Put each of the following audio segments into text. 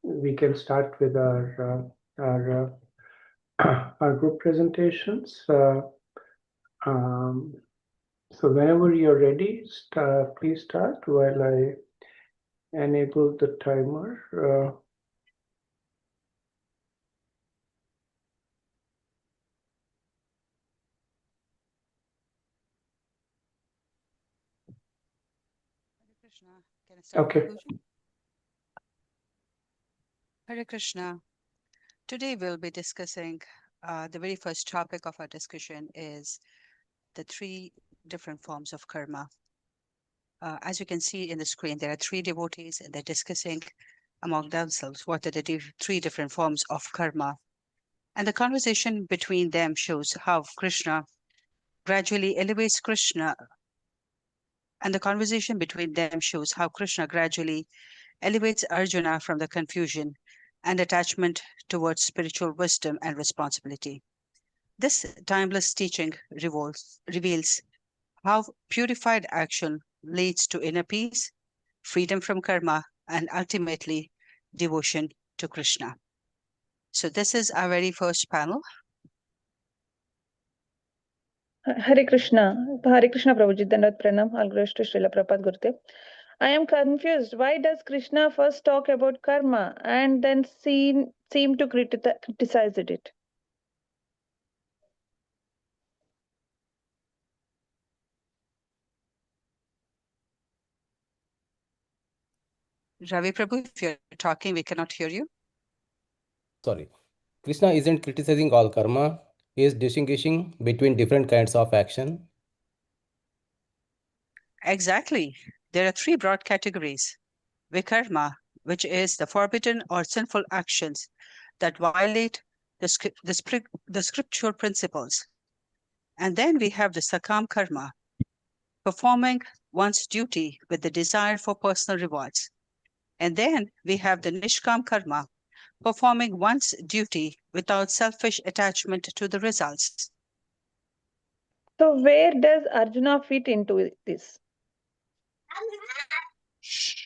we can start with our our group presentations. Um, so whenever you're ready, please start while I enable the timer. Krishna, can I start Okay. Puja? Hare Krishna. Today we'll be discussing the very first topic of our discussion is the three different forms of karma. As you can see in the screen, there are three devotees and they're discussing among themselves what are the three different forms of karma. And the conversation between them shows how Krishna gradually elevates Krishna. And the conversation between them shows how Krishna gradually elevates Arjuna from the confusion and attachment towards spiritual wisdom and responsibility. This timeless teaching reveals how purified action leads to inner peace, freedom from karma, and ultimately devotion to Krishna. So, this is our very first panel. Hare Krishna. Hare Krishna Prabhuji, Dandavat Pranam, All glories to Srila Prabhupada Gurudev. I am confused. Why does Krishna first talk about karma and then seem to criticize it? Ravi Prabhu, if you're talking, we cannot hear you. Sorry. Krishna isn't criticizing all karma, he is distinguishing between different kinds of action. Exactly. There are three broad categories: vikarma, which is the forbidden or sinful actions that violate the scriptural principles. And then we have the sakam karma, performing one's duty with the desire for personal rewards. And then we have the nishkam karma, performing one's duty without selfish attachment to the results. So, where does Arjuna fit into this?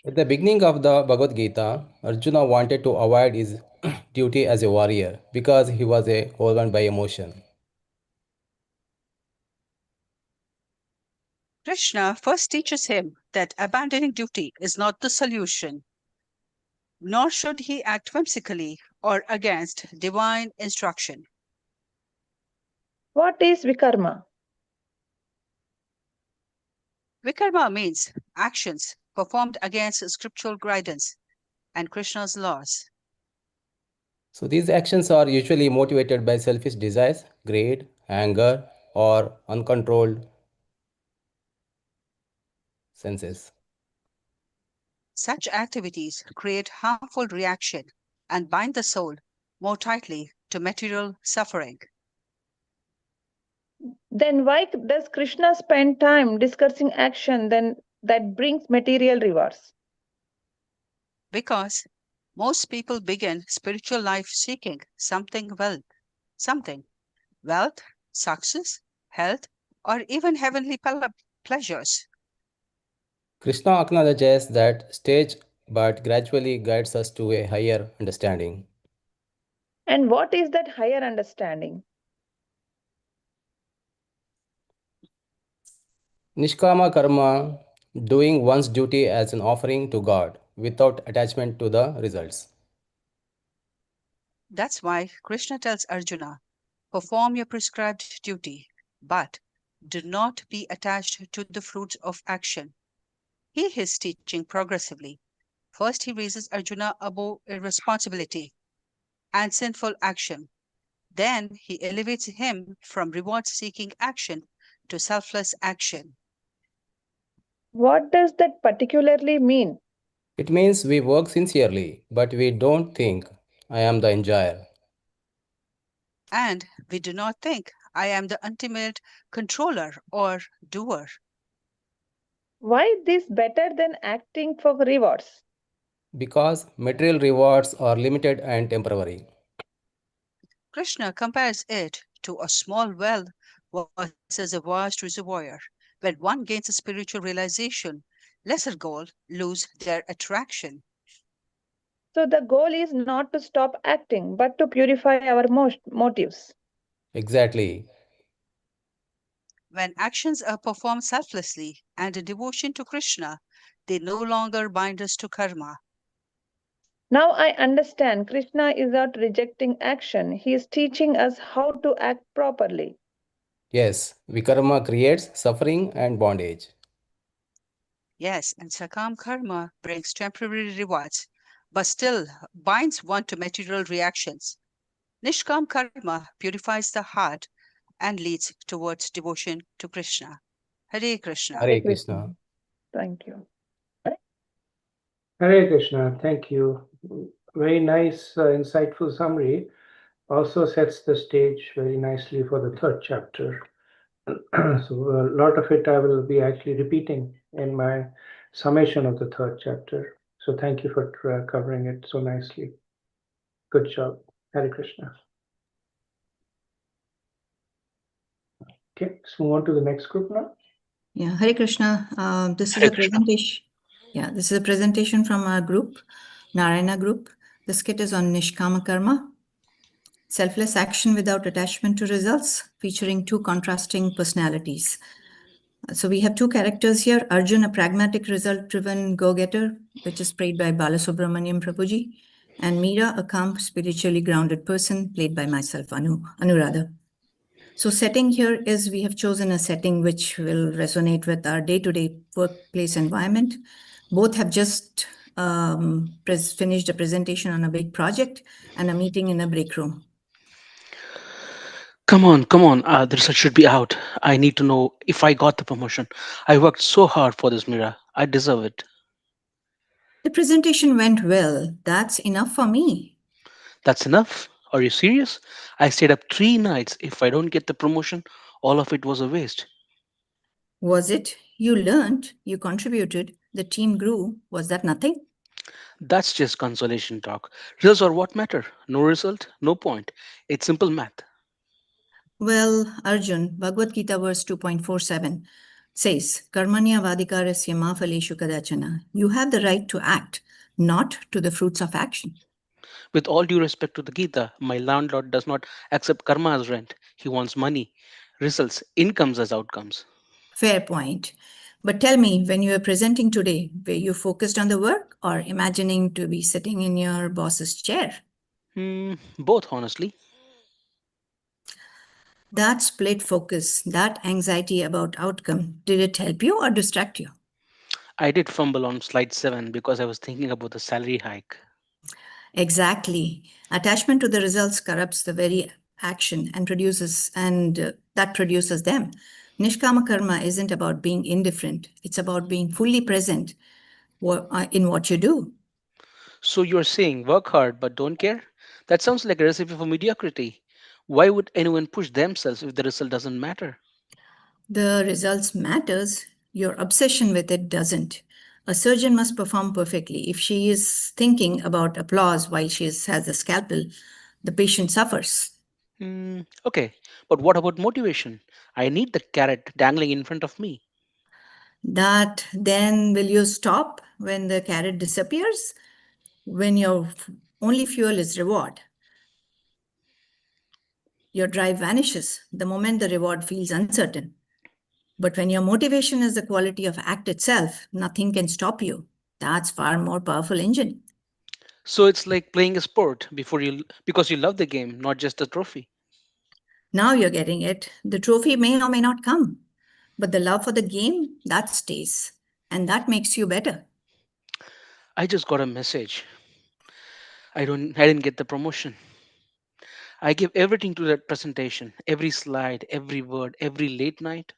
At the beginning of the Bhagavad Gita, Arjuna wanted to avoid his duty as a warrior because he was overwhelmed by emotion. Krishna first teaches him that abandoning duty is not the solution, nor should he act whimsically or against divine instruction. What is Vikarma? Vikarma means actions performed against scriptural guidance and Krishna's laws. So these actions are usually motivated by selfish desires, greed, anger, or uncontrolled senses. Such activities create harmful reaction and bind the soul more tightly to material suffering. Then why does Krishna spend time discussing action that brings material rewards? Because most people begin spiritual life seeking something wealth, success, health, or even heavenly pleasures. Krishna acknowledges that stage but gradually guides us to a higher understanding. And what is that higher understanding? Nishkama karma, doing one's duty as an offering to God without attachment to the results. That's why Krishna tells Arjuna, perform your prescribed duty, but do not be attached to the fruits of action. He is teaching progressively. First, he raises Arjuna above irresponsibility and sinful action. Then, he elevates him from reward seeking action to selfless action. What does that particularly mean? It means we work sincerely, but we don't think I am the enjoyer. And we do not think I am the ultimate controller or doer. Why this better than acting for rewards? Because material rewards are limited and temporary. Krishna compares it to a small well versus a vast reservoir. When one gains a spiritual realization, lesser goals lose their attraction. So the goal is not to stop acting, but to purify our motives. Exactly. When actions are performed selflessly and in devotion to Krishna, they no longer bind us to karma. Now I understand Krishna is not rejecting action, he is teaching us how to act properly. Yes, vikarma creates suffering and bondage. Yes, and Sakam karma brings temporary rewards, but still binds one to material reactions. Nishkam karma purifies the heart and leads towards devotion to Krishna. Hare Krishna. Hare Hare Krishna. Krishna. Thank you. Hare Krishna, thank you. Very nice, insightful summary. Also sets the stage very nicely for the third chapter. So a lot of it I will be actually repeating in my summation of the third chapter. So thank you for covering it so nicely. Good job. Hare Krishna. Okay, let's move on to the next group now. Yeah, Hare Krishna. This is Hare a Krishna. presentation. Yeah, this is a presentation from our group, Narayana Group. The skit is on Nishkama Karma, selfless action without attachment to results, featuring two contrasting personalities. So we have two characters here. Arjun, a pragmatic, result-driven go-getter, which is played by Balasubramaniam Prabhuji, and Meera, a calm, spiritually grounded person, played by myself, Anuradha. So setting here is we have chosen a setting which will resonate with our day-to-day workplace environment. Both have just finished a presentation on a big project and a meeting in a break room. Come on, come on. The result should be out. I need to know if I got the promotion. I worked so hard for this, Mira. I deserve it. The presentation went well. That's enough for me. That's enough? Are you serious? I stayed up 3 nights. If I don't get the promotion, all of it was a waste. Was it? You learned, you contributed, the team grew. Was that nothing? That's just consolation talk. Results are what matter. No result, no point. It's simple math. Well, Arjun, Bhagavad Gita verse 2.47 says, Karmanya vadikarasya ma phaleshu kadachana. You have the right to act, not to the fruits of action. With all due respect to the Gita, my landlord does not accept karma as rent. He wants money, results, incomes as outcomes. Fair point. But tell me, when you were presenting today, were you focused on the work or imagining to be sitting in your boss's chair? Both, honestly. That split focus, that anxiety about outcome, did it help you or distract you? I did fumble on slide 7 because I was thinking about the salary hike. Exactly. Attachment to the results corrupts the very action and that produces them. Nishkama karma isn't about being indifferent. It's about being fully present in what you do. So you're saying work hard but don't care? That sounds like a recipe for mediocrity. Why would anyone push themselves if the result doesn't matter? The results matters. Your obsession with it doesn't. A surgeon must perform perfectly. If she is thinking about applause while has a scalpel, the patient suffers. Okay, but what about motivation? I need the carrot dangling in front of me. That then will you stop when the carrot disappears? When your only fuel is reward. Your drive vanishes the moment the reward feels uncertain. But when your motivation is the quality of act itself, nothing can stop you. That's far more powerful engine. So it's like playing a sport because you love the game, not just the trophy. Now you're getting it. The trophy may or may not come, but the love for the game, that stays. And that makes you better. I just got a message. I didn't get the promotion. I gave everything to that presentation, every slide, every word, every late night.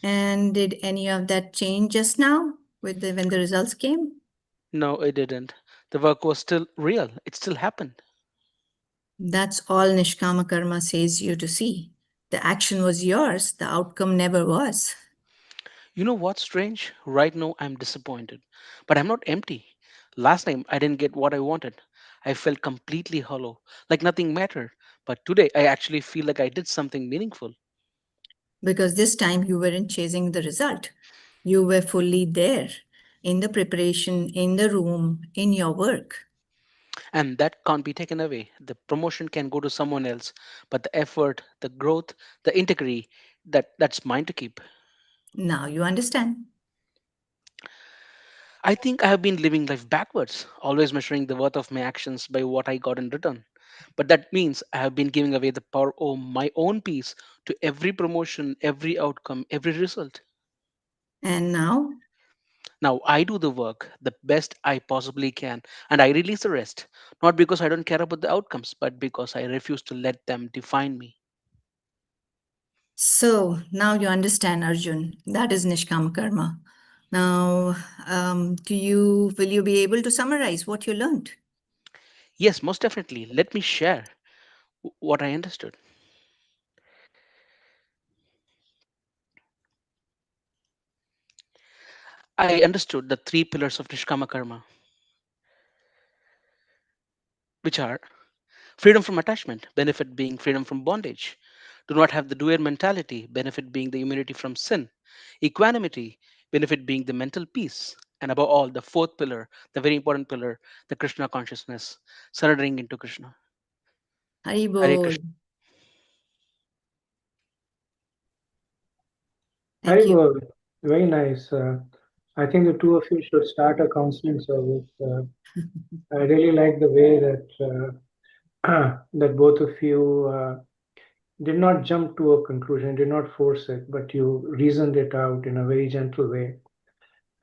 And did any of that change just now when the results came? No, it didn't. The work was still real. It still happened. That's all Nishkama Karma says you to see. The action was yours, the outcome never was. You know what's strange? Right now, I'm disappointed. But I'm not empty. Last time, I didn't get what I wanted. I felt completely hollow, like nothing mattered. But today, I actually feel like I did something meaningful. Because this time you weren't chasing the result. You were fully there in the preparation, in the room, in your work. And that can't be taken away. The promotion can go to someone else, but the effort, the growth, the integrity, that's mine to keep. Now you understand. I think I have been living life backwards, always measuring the worth of my actions by what I got in return. But that means I have been giving away the power of my own peace to every promotion, every outcome, every result. And now, Now I do the work the best I possibly can, and I release the rest, not because I don't care about the outcomes, but because I refuse to let them define me. so now you understand, Arjun. That is Nishkama Karma. Now, will you be able to summarize what you learned? Yes, most definitely. Let me share what I understood. I understood the three pillars of Nishkama Karma, which are freedom from attachment, benefit being freedom from bondage. Do not have the doer mentality, benefit being the immunity from sin. Equanimity, benefit being the mental peace. And above all, the fourth pillar, the very important pillar, the Krishna consciousness, surrendering into Krishna. Hari Hare Bol. Krishna. Thank you. Very good. Very nice. I think the two of you should start a counseling service. I really like the way that that both of you did not jump to a conclusion, did not force it, but you reasoned it out in a very gentle way.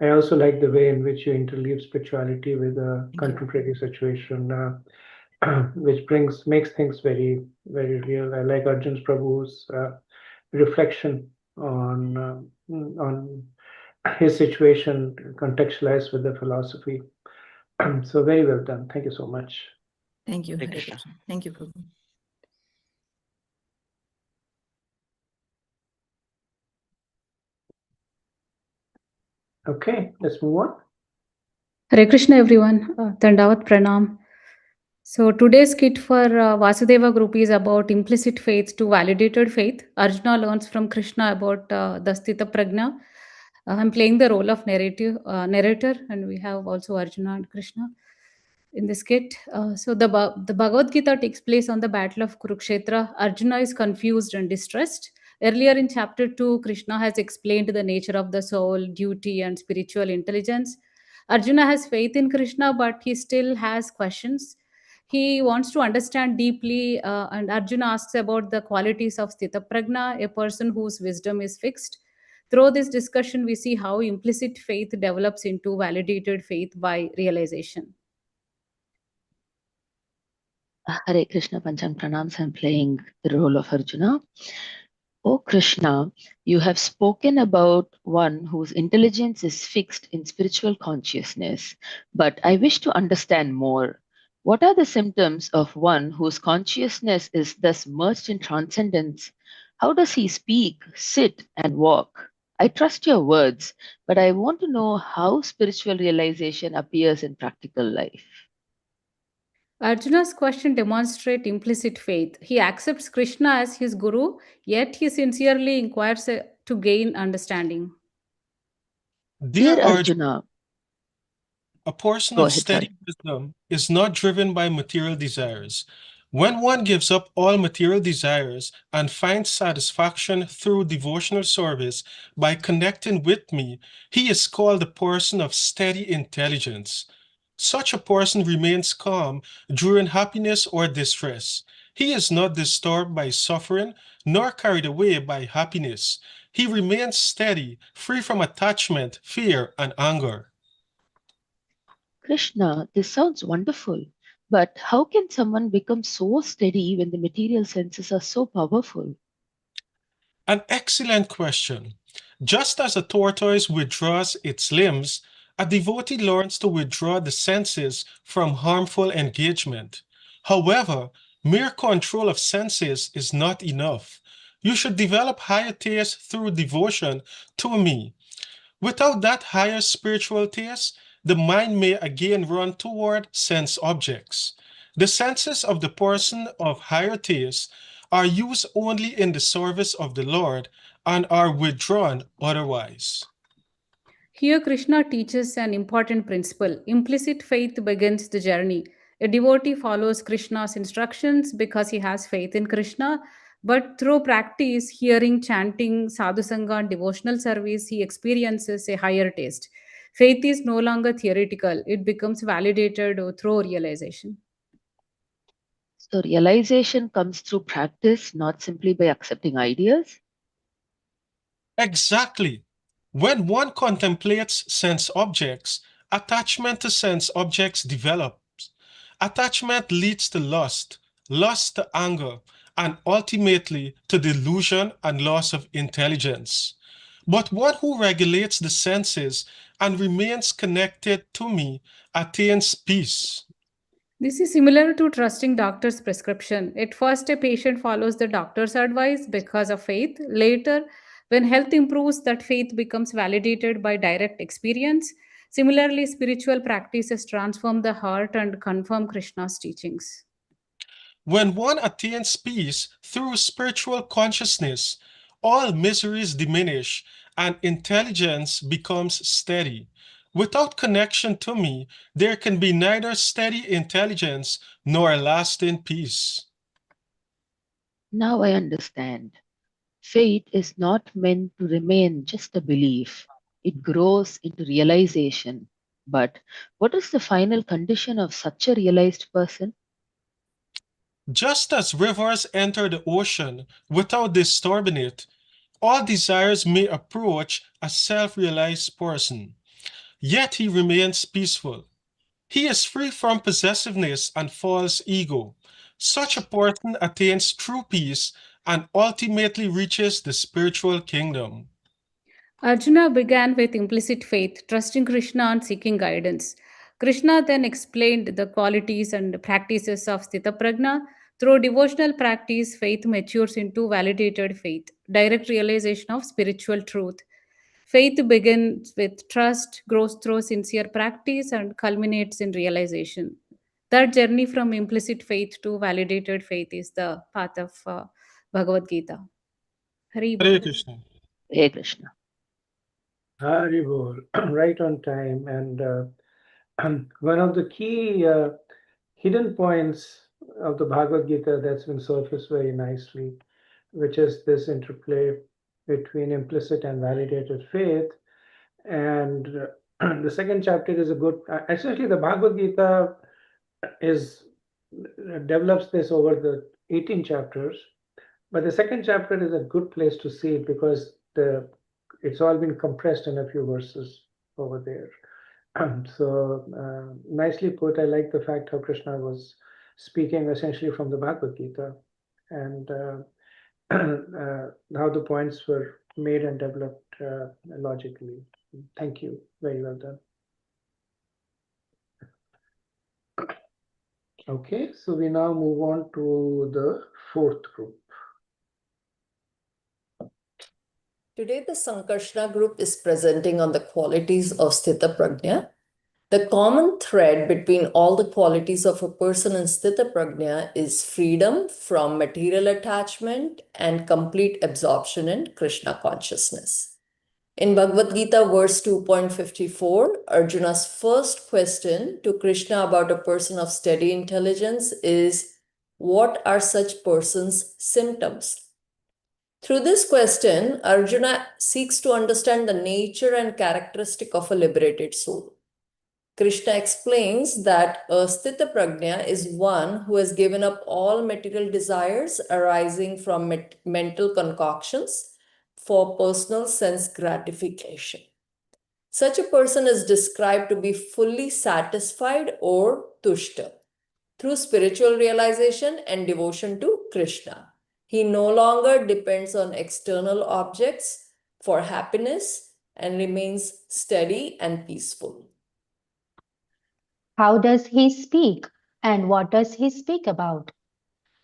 I also like the way in which you interleave spirituality with a you. contemplative situation, which makes things very, very real. I like Arjun's Prabhu's reflection on his situation contextualized with the philosophy. So very well done. Thank you so much. Thank you, Hare Hare Krishna. Krishna. Thank you, Prabhu. Okay, let's move on. Hare Krishna, everyone. Dandavat Pranam. So today's skit for Vasudeva group is about implicit faith to validated faith. Arjuna learns from Krishna about the Sthita Prajna. I'm playing the role of narrator, and we have also Arjuna and Krishna in the skit. So the Bhagavad Gita takes place on the battle of Kurukshetra. Arjuna is confused and distressed. Earlier in chapter 2, Krishna has explained the nature of the soul, duty, and spiritual intelligence. Arjuna has faith in Krishna, but he still has questions. He wants to understand deeply, and Arjuna asks about the qualities of Sthita Prajna, a person whose wisdom is fixed. Through this discussion, we see how implicit faith develops into validated faith by realization. Hare Krishna Pancham Pranams. I'm playing the role of Arjuna. O Krishna, you have spoken about one whose intelligence is fixed in spiritual consciousness, but I wish to understand more. What are the symptoms of one whose consciousness is thus merged in transcendence? How does he speak, sit, and walk? I trust your words, but I want to know how spiritual realization appears in practical life. Arjuna's question demonstrates implicit faith. He accepts Krishna as his guru, yet he sincerely inquires to gain understanding. Dear Dear Arjuna, Arjuna, a person go of ahead, steady sorry. wisdom is not driven by material desires. When one gives up all material desires and finds satisfaction through devotional service by connecting with me, he is called a person of steady intelligence. Such a person remains calm during happiness or distress. He is not disturbed by suffering nor carried away by happiness. He remains steady, free from attachment, fear, and anger. Krishna, this sounds wonderful, but how can someone become so steady when the material senses are so powerful? An excellent question. Just as a tortoise withdraws its limbs, a devotee learns to withdraw the senses from harmful engagement. However, mere control of senses is not enough. You should develop higher taste through devotion to me. Without that higher spiritual taste, the mind may again run toward sense objects. The senses of the person of higher taste are used only in the service of the Lord and are withdrawn otherwise. Here, Krishna teaches an important principle. Implicit faith begins the journey. A devotee follows Krishna's instructions because he has faith in Krishna, but through practice, hearing, chanting, sadhusanga, and devotional service, he experiences a higher taste. Faith is no longer theoretical, it becomes validated through realization. So realization comes through practice, not simply by accepting ideas. Exactly. When one contemplates sense objects, attachment to sense objects develops. Attachment leads to lust, lust to anger, and ultimately to delusion and loss of intelligence. But one who regulates the senses and remains connected to me attains peace. This is similar to trusting doctor's prescription. At first, a patient follows the doctor's advice because of faith. Later, when health improves, that faith becomes validated by direct experience. Similarly, spiritual practices transform the heart and confirm Krishna's teachings. When one attains peace through spiritual consciousness, all miseries diminish and intelligence becomes steady. Without connection to me, there can be neither steady intelligence nor lasting peace. Now I understand. Faith is not meant to remain just a belief. It grows into realization. But what is the final condition of such a realized person? Just as rivers enter the ocean without disturbing it, all desires may approach a self-realized person, yet he remains peaceful. He is free from possessiveness and false ego. Such a person attains true peace and ultimately reaches the spiritual kingdom. Arjuna began with implicit faith, trusting Krishna and seeking guidance. Krishna then explained the qualities and practices of Sthita Prajna. Through devotional practice, faith matures into validated faith, direct realization of spiritual truth. Faith begins with trust, grows through sincere practice, and culminates in realization. That journey from implicit faith to validated faith is the path of Bhagavad Gita. Hari Hare Bol. Krishna. Hare Krishna. Hari Bol, right on time. And one of the key hidden points of the Bhagavad Gita that's been surfaced very nicely, which is this interplay between implicit and validated faith. And the second chapter is a good, essentially the Bhagavad Gita develops this over the 18 chapters, but the second chapter is a good place to see it because it's all been compressed in a few verses over there. So nicely put. I like the fact how Krishna was speaking essentially from the Bhagavad Gita, and how the points were made and developed logically. Thank you. Very well done. Okay, so we now move on to the fourth group. Today, the Sankarshana group is presenting on the qualities of Sthita Prajna. The common thread between all the qualities of a person in Sthita Prajna is freedom from material attachment and complete absorption in Krishna consciousness. In Bhagavad Gita, verse 2.54, Arjuna's first question to Krishna about a person of steady intelligence is, what are such persons' symptoms? Through this question, Arjuna seeks to understand the nature and characteristic of a liberated soul. Krishna explains that a Sthita Prajna is one who has given up all material desires arising from mental concoctions for personal sense gratification. Such a person is described to be fully satisfied or tushta through spiritual realization and devotion to Krishna. He no longer depends on external objects for happiness and remains steady and peaceful. How does he speak and what does he speak about?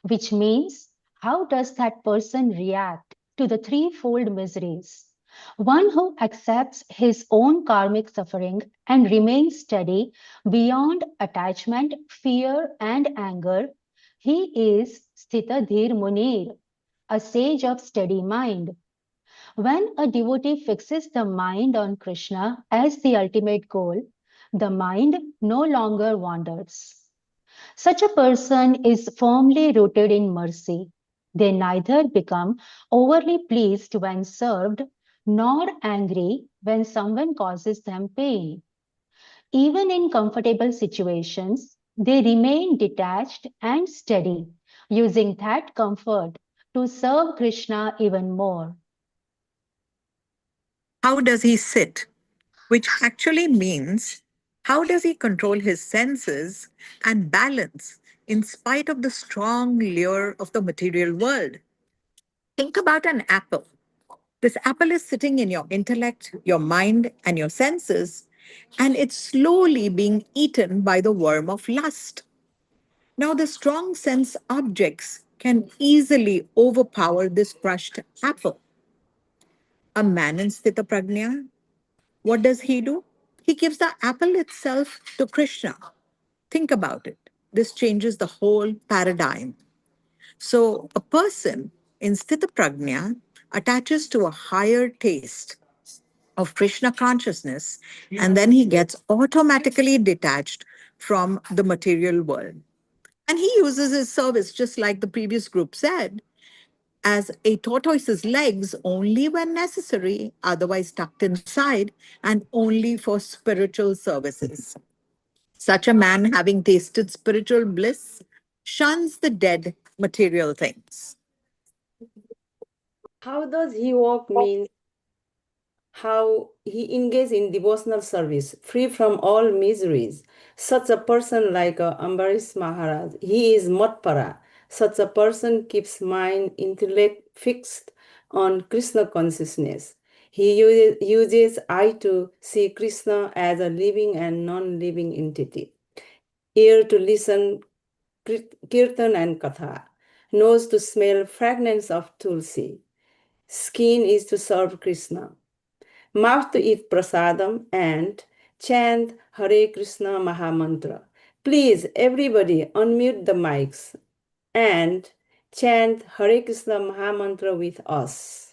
Which means, how does that person react to the threefold miseries? One who accepts his own karmic suffering and remains steady beyond attachment, fear, and anger. He is Sthita Dhir Munir, a sage of steady mind. When a devotee fixes the mind on Krishna as the ultimate goal, the mind no longer wanders. Such a person is firmly rooted in mercy. They neither become overly pleased when served nor angry when someone causes them pain. Even in comfortable situations, they remain detached and steady, using that comfort to serve Krishna even more. How does he sit? Which actually means how does he control his senses and balance in spite of the strong lure of the material world? Think about an apple. This apple is sitting in your intellect, your mind, and your senses, and it's slowly being eaten by the worm of lust. Now, the strong sense objects can easily overpower this crushed apple. A man in Sthita Prajna, what does he do? He gives the apple itself to Krishna. Think about it. This changes the whole paradigm. So, a person in Sthita Prajna attaches to a higher taste of Krishna consciousness, and then he gets automatically detached from the material world. And he uses his service, just like the previous group said, as a tortoise's legs only when necessary, otherwise tucked inside, and only for spiritual services. Such a man, having tasted spiritual bliss, shuns the dead material things. How does he walk means how he engages in devotional service, free from all miseries. Such a person like Ambarish Maharaj, he is Matpara. Such a person keeps mind, intellect fixed on Krishna consciousness. He uses eye to see Krishna as a living and non-living entity, ear to listen kirtan and katha, nose to smell fragrance of tulsi, skin is to serve Krishna, mouth to eat prasadam and chant Hare Krishna Mahamantra. Please, everybody, unmute the mics and chant Hare Krishna Mahamantra with us.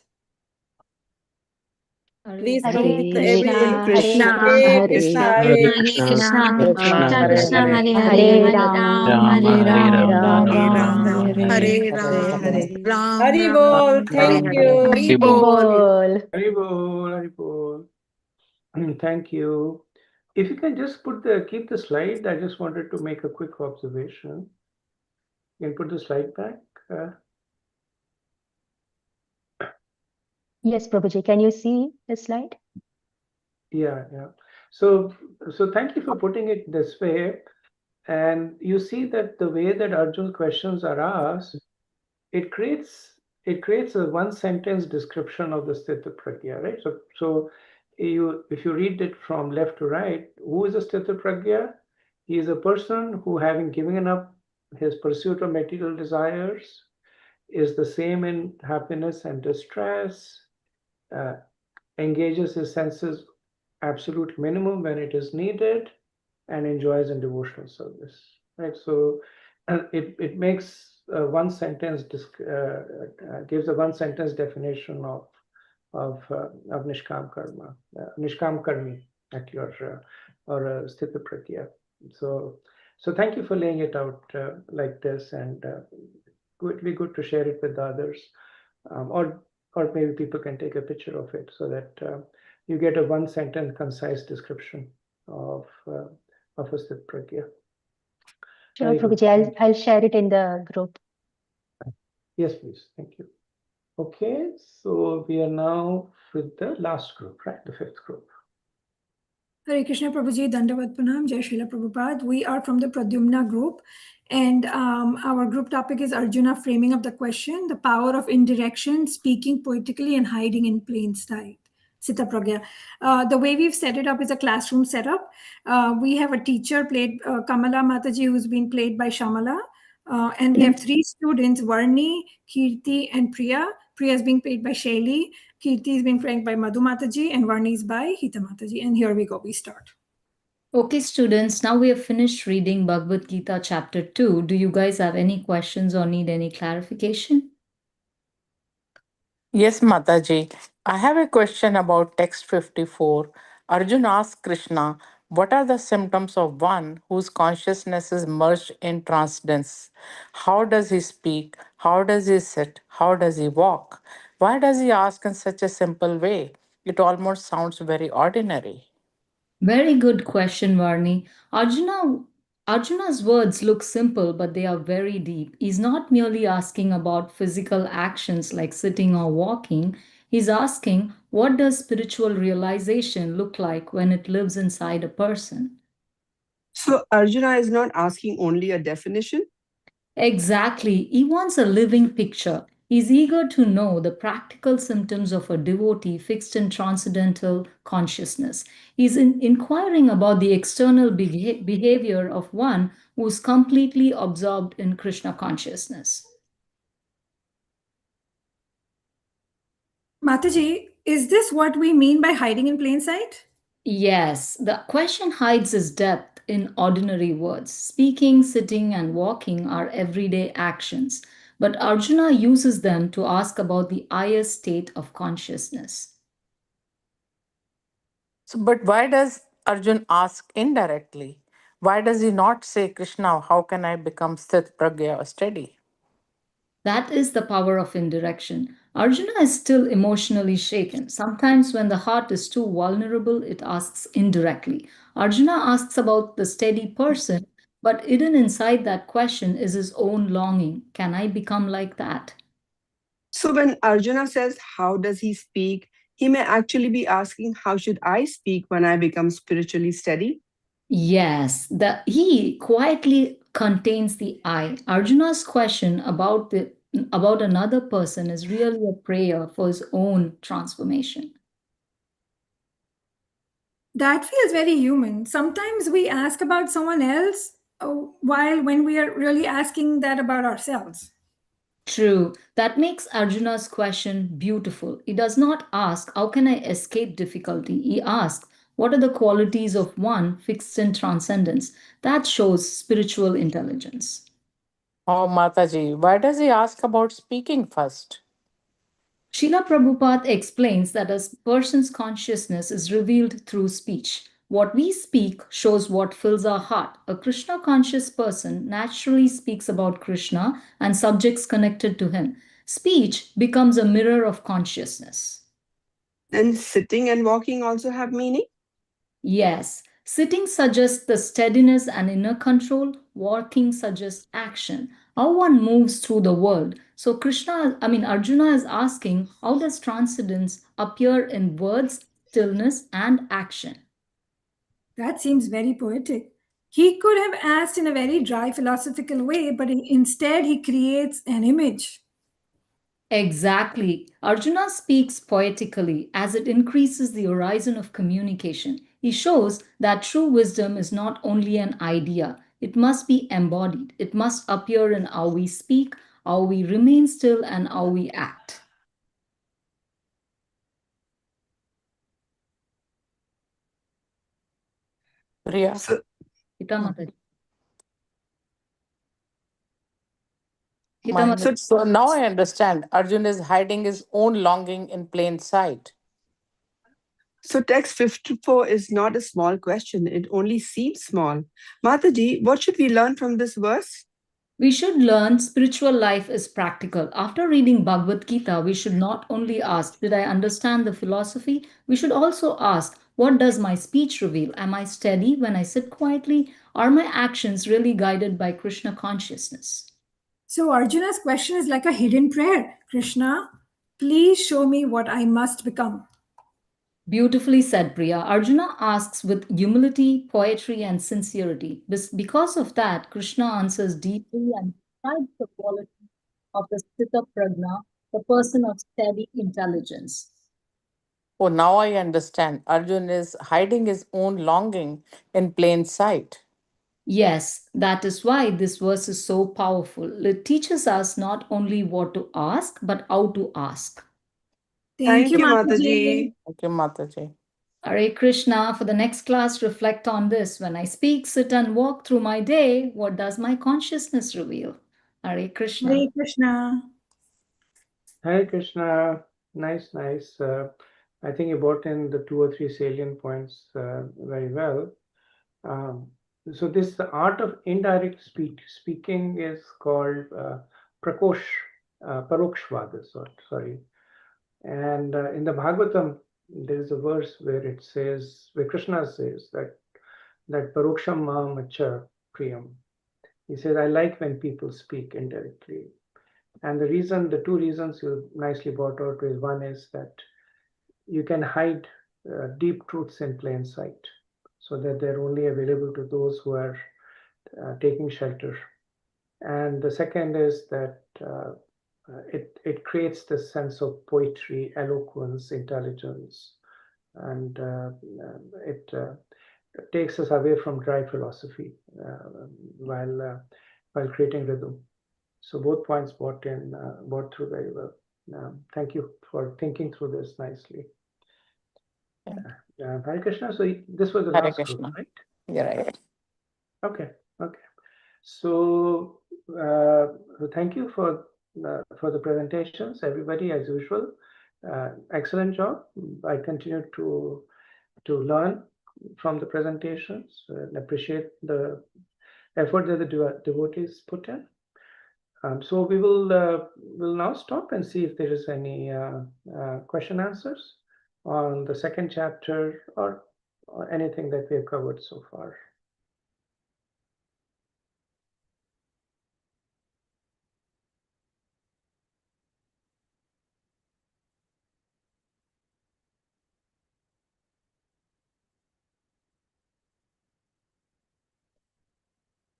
Please Hare unmute Krishna, everybody. Hare Krishna, Krishna, Hare Krishna, Krishna, Krishna Krishna Krishna, Krishna, Hare Rama, Hare Rama Rama, Rama, Hare Hare Rama, Hare. Ram Hari Ram, Bol, Hare thank Hare. you. Hari Hari Bol. Bol. Haribol, Haribol. Thank you. If you can just keep the slide, I just wanted to make a quick observation. You can put the slide back. Yes, Prabhuji, can you see the slide? Yeah. So thank you for putting it this way. And you see that the way that Arjun's questions are asked, it creates a one sentence description of the Sthita Pragya, right? So if you read it from left to right, who is a Sthita Pragya? He is a person who, having given up his pursuit of material desires, is the same in happiness and distress, engages his senses absolute minimum when it is needed, and enjoys in devotional service, right? So it makes one sentence gives a one sentence definition of Nishkam Karma, Nishkam Karmi, actually, or Sthita Pragya. So thank you for laying it out like this, and it would be good to share it with others, or maybe people can take a picture of it so that you get a one sentence concise description of a Sthita Pragya. Sure, Very good. Prabhuji, I'll share it in the group. Yes, please. Thank you. Okay, so we are now with the last group, right? The fifth group. Hare Krishna Prabhuji, Dandavat Pranam, Jai Srila Prabhupada. We are from the Pradyumna group, and our group topic is Arjuna framing of the question, the power of indirection, speaking poetically and hiding in plain sight. Sthita Pragya. The way we've set it up is a classroom setup. We have a teacher played, Kamala Mataji, who's been played by Shamala. And we have three students, Varni, Kirti, and Priya. Priya is being played by Shaili. Kirti is being played by Madhu Mataji, and Varni is by Hita Mataji. And here we go, we start. Okay, students, now we have finished reading Bhagavad Gita chapter 2. Do you guys have any questions or need any clarification? Yes, Mataji. I have a question about text 54. Arjun asks Krishna, what are the symptoms of one whose consciousness is merged in transcendence? How does he speak? How does he sit? How does he walk? Why does he ask in such a simple way? It almost sounds very ordinary. Very good question, Varni. Arjuna's words look simple, but they are very deep. He's not merely asking about physical actions like sitting or walking. He's asking, what does spiritual realization look like when it lives inside a person? So Arjuna is not asking only a definition. Exactly. He wants a living picture. He's eager to know the practical symptoms of a devotee fixed in transcendental consciousness. He's inquiring about the external behavior of one who's completely absorbed in Krishna consciousness. Mataji, is this what we mean by hiding in plain sight? Yes, the question hides its depth in ordinary words. Speaking, sitting, and walking are everyday actions, but Arjuna uses them to ask about the higher state of consciousness. So, but why does Arjun ask indirectly? Why does he not say, Krishna, how can I become sthit pragya or steady? That is the power of indirection. Arjuna is still emotionally shaken. Sometimes, when the heart is too vulnerable, it asks indirectly. Arjuna asks about the steady person, but hidden inside that question is his own longing. Can I become like that? So when Arjuna says, how does he speak? He may actually be asking, how should I speak when I become spiritually steady? Yes, the he quietly contains the I. Arjuna's question about another person is really a prayer for his own transformation. That feels very human. Sometimes we ask about someone else while when we are really asking that about ourselves. True. That makes Arjuna's question beautiful. He does not ask, how can I escape difficulty? He asks, what are the qualities of one fixed in transcendence? That shows spiritual intelligence. Oh, Mataji, why does he ask about speaking first? Srila Prabhupada explains that a person's consciousness is revealed through speech. What we speak shows what fills our heart. A Krishna conscious person naturally speaks about Krishna and subjects connected to him. Speech becomes a mirror of consciousness. And sitting and walking also have meaning? Yes, sitting suggests the steadiness and inner control, walking suggests action, how one moves through the world. So Arjuna is asking, how does transcendence appear in words, stillness, and action? That seems very poetic. He could have asked in a very dry philosophical way, but instead he creates an image. Exactly. Arjuna speaks poetically as it increases the horizon of communication. He shows that true wisdom is not only an idea, it must be embodied. It must appear in how we speak, how we remain still, and how we act. Priya. So now I understand. Arjun is hiding his own longing in plain sight. So text 54 is not a small question. It only seems small. Mataji, what should we learn from this verse? We should learn spiritual life is practical. After reading Bhagavad Gita, we should not only ask, did I understand the philosophy? We should also ask, what does my speech reveal? Am I steady when I sit quietly? Are my actions really guided by Krishna consciousness? So Arjuna's question is like a hidden prayer. Krishna, please show me what I must become. Beautifully said, Priya. Arjuna asks with humility, poetry, and sincerity. Because of that, Krishna answers deeply and describes the quality of the Sthita Prajna, the person of steady intelligence. Oh, now I understand. Arjun is hiding his own longing in plain sight. Yes, that is why this verse is so powerful. It teaches us not only what to ask, but how to ask. Thank you, Mataji. Thank you, Mataji. Hare Krishna, for the next class, reflect on this. When I speak, sit, and walk through my day, what does my consciousness reveal? Hare Krishna. Hare Krishna. Hare Krishna. Nice. I think you brought in the 2 or 3 salient points very well. So this the art of indirect speaking is called Parokshvada. Sorry. And in the Bhagavatam, there is a verse where it says, where Krishna says that Paroksham Mahamacha Priyam. He says, I like when people speak indirectly. And the 2 reasons you nicely brought out is, one is that you can hide deep truths in plain sight, so that they're only available to those who are taking shelter. And the second is that it creates this sense of poetry, eloquence, intelligence, and it takes us away from dry philosophy while creating rhythm. So both points brought through very well. Thank you for thinking through this nicely. Hare Krishna. So this was the Hare last Krishna. group, right? You're right. Okay. So thank you for the presentations, everybody, as usual. Excellent job. I continue to learn from the presentations and appreciate the effort that the devotees put in. So we will now stop and see if there is any question answers on the second chapter or anything that we have covered so far.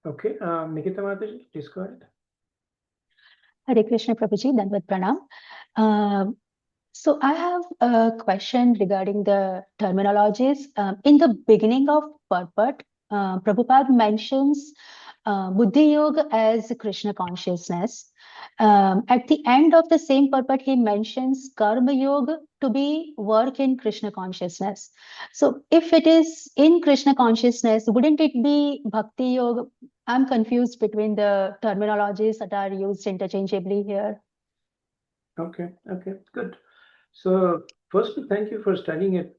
Okay, Nikita Mataji, please go ahead. Hare Krishna Prabhuji, Dandavat Pranam. So I have a question regarding the terminologies. In the beginning of Purport, Prabhupada mentions Buddhi Yoga as Krishna consciousness. At the end of the same purport, he mentions Karma Yoga to be work in Krishna consciousness. So if it is in Krishna consciousness, wouldn't it be Bhakti Yoga? I'm confused between the terminologies that are used interchangeably here. Okay, good. So firstly, thank you for studying it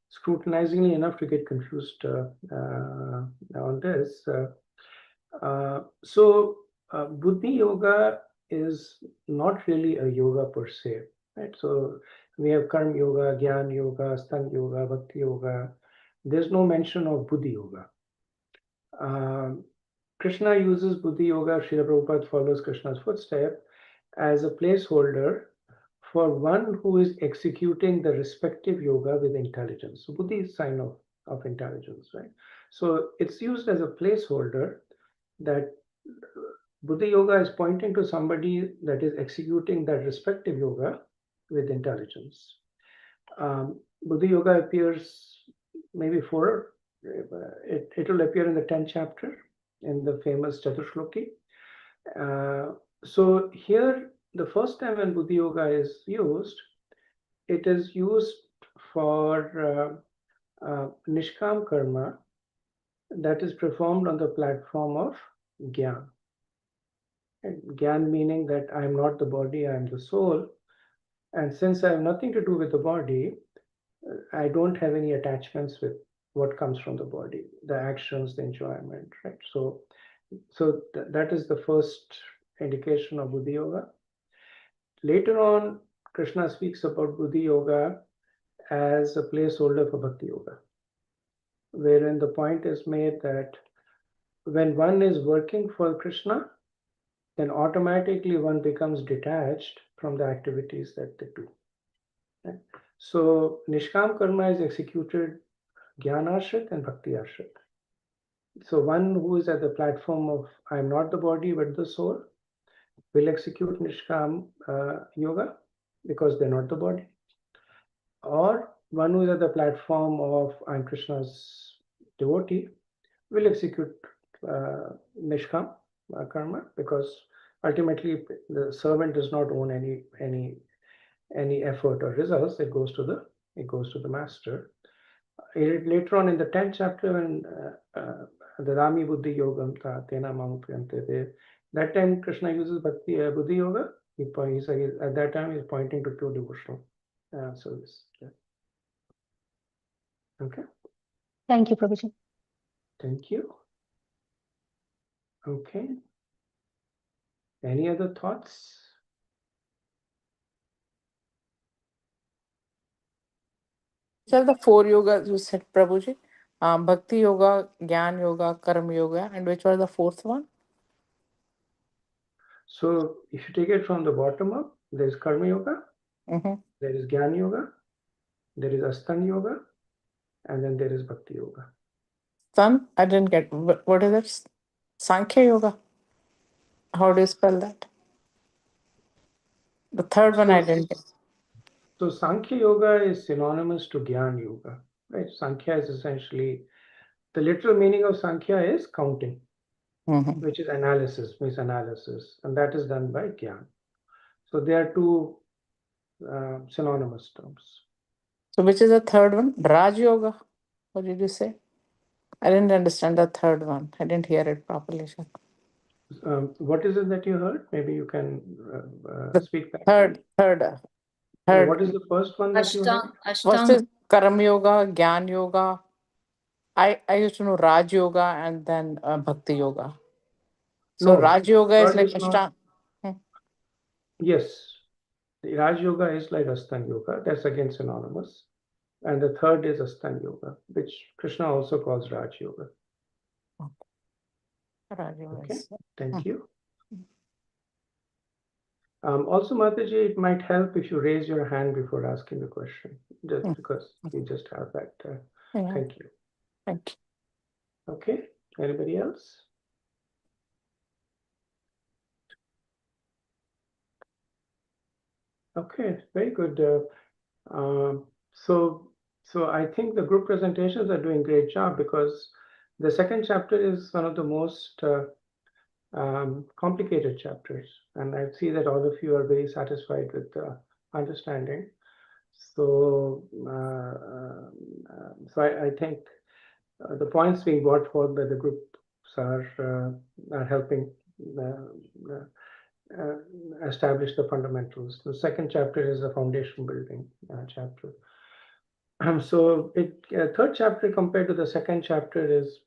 scrutinizingly enough to get confused on this. So Buddhi Yoga is not really a yoga per se, right? So we have Karma Yoga, Gyan Yoga, Stang Yoga, Bhakti Yoga. There's no mention of Buddhi Yoga. Krishna uses Buddhi Yoga, Srila Prabhupada follows Krishna's footstep as a placeholder for one who is executing the respective yoga with intelligence. So Buddhi is sign of intelligence, right? So it's used as a placeholder that Buddhi Yoga is pointing to somebody that is executing that respective yoga with intelligence. Buddhi Yoga appears maybe it will appear in the 10th chapter in the famous Chaturshloki. So here, the first time when Buddhi Yoga is used, it is used for Nishkam Karma that is performed on the platform of Gyan. And Gyan meaning that I am not the body, I am the soul. And since I have nothing to do with the body, I don't have any attachments with what comes from the body, the actions, the enjoyment, right? So that is the first indication of Buddhi Yoga. Later on, Krishna speaks about Buddhi Yoga as a placeholder for Bhakti Yoga, wherein the point is made that when one is working for Krishna, then automatically one becomes detached from the activities that they do. Right? So Nishkam Karma is executed Jnana-ashrit and Bhakti-ashrit. So one who is at the platform of I am not the body but the soul will execute Nishkam Yoga because they're not the body. Or one who is at the platform of I am Krishna's devotee will execute Nishkam Karma because ultimately the servant does not own any effort or results. It goes to the master. Later on in the 10th chapter, when the Rami Buddhi Yogam Tena Mam Priyante, that time Krishna uses Buddhi Yoga He's at that time he's pointing to pure devotional service. Yeah. Okay. Thank you, Prabhuji. Thank you. Okay. Any other thoughts? These are the 4 yogas you said, Prabhuji. Bhakti Yoga, Gyan Yoga, Karma Yoga, and which was the 4th one? So if you take it from the bottom up, there is Karma Yoga, there is Gyan Yoga, there is Ashtanga Yoga, and then there is Bhakti Yoga. Sun, I didn't get. What is it? Sankhya Yoga. How do you spell that? The third one I didn't get. So Sankhya Yoga is synonymous to Gyan Yoga, right? Sankhya is essentially, the literal meaning of Sankhya is counting, which is analysis, means analysis, and that is done by Gyan. So they are two synonymous terms. So which is the third one? Raj Yoga. What did you say? I didn't understand the third one. I didn't hear it properly. What is it that you heard? Maybe you can speak back. Third. What is the first one that you heard? First is Karma Yoga, Gyan Yoga. I used to know Raj Yoga and then Bhakti Yoga. So No, Raj Yoga is third like is not- Ashtanga. Yes, the Raj Yoga is like Ashtanga Yoga. That's again synonymous. And the third is Ashtanga Yoga, which Krishna also calls Raj Yoga. Raj Yoga. Okay, thank you. Also, Mataji, it might help if you raise your hand before asking the question, just because we just have that. Thank you. Thank you. Okay, anybody else? Okay, very good. So I think the group presentations are doing a great job, because the second chapter is one of the most complicated chapters, and I see that all of you are very satisfied with the understanding. So, I think the points being brought forth by the groups are helping establish the fundamentals. The second chapter is the foundation building chapter. So, third chapter compared to the second chapter is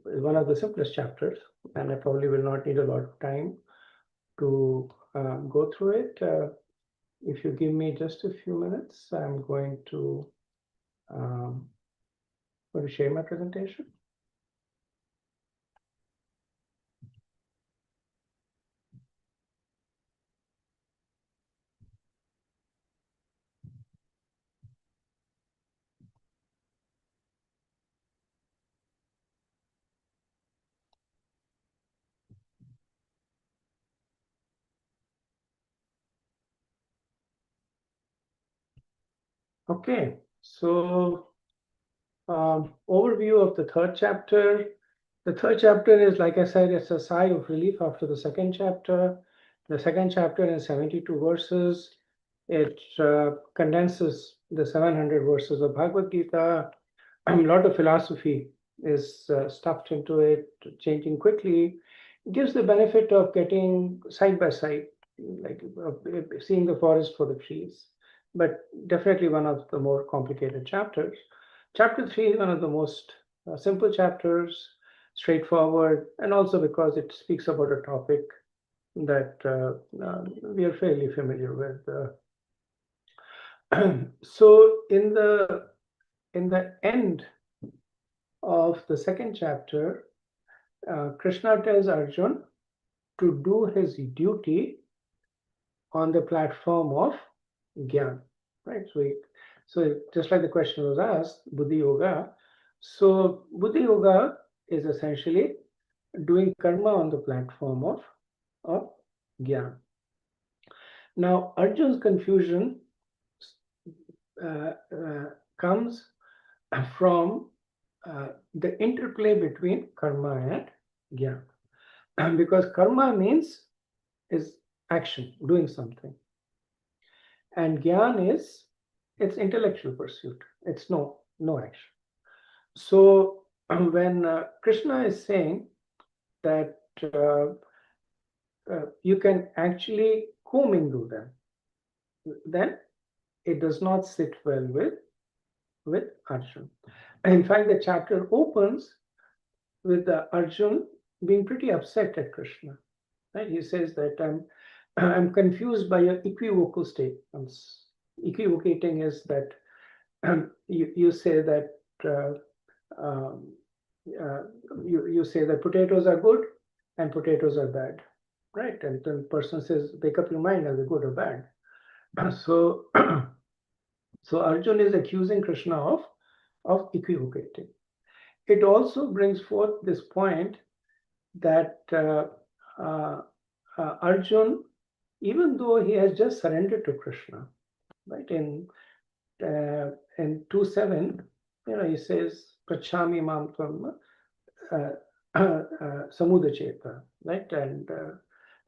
one of the simplest chapters, and I probably will not need a lot of time to go through it. If you give me just a few minutes, I'm going to share my presentation. Okay, so overview of the third chapter. The third chapter is, like I said, it's a sigh of relief after the second chapter. The second chapter in 72 verses. It condenses the 700 verses of Bhagavad Gita. A lot of philosophy is stuffed into it, changing quickly. It gives the benefit of getting side by side, like seeing the forest for the trees, but definitely one of the more complicated chapters. Chapter 3 is one of the most simple chapters, straightforward, and also because it speaks about a topic that we are fairly familiar with. So in the end of the second chapter, Krishna tells Arjun to do his duty on the platform of Gyan, right? So just like the question was asked, Buddhi Yoga. So Buddhi Yoga is essentially doing karma on the platform of Gyan. Now, Arjun's confusion comes from the interplay between karma and Gyan. Because karma means is action, doing something. And Gyan is it's intellectual pursuit. It's no action. So when Krishna is saying that you can actually commingle them, then it does not sit well with Arjun. In fact, the chapter opens with Arjun being pretty upset at Krishna. Right? He says that I'm confused by your equivocal statements. Equivocating is that you say that you say that potatoes are good and potatoes are bad, right? And then the person says, make up your mind, are they good or bad? So, so Arjun is accusing Krishna of equivocating. It also brings forth this point that Arjun, even though he has just surrendered to Krishna, right? In 2:7, he says, "Prachami mam tvam samudacheta," right? And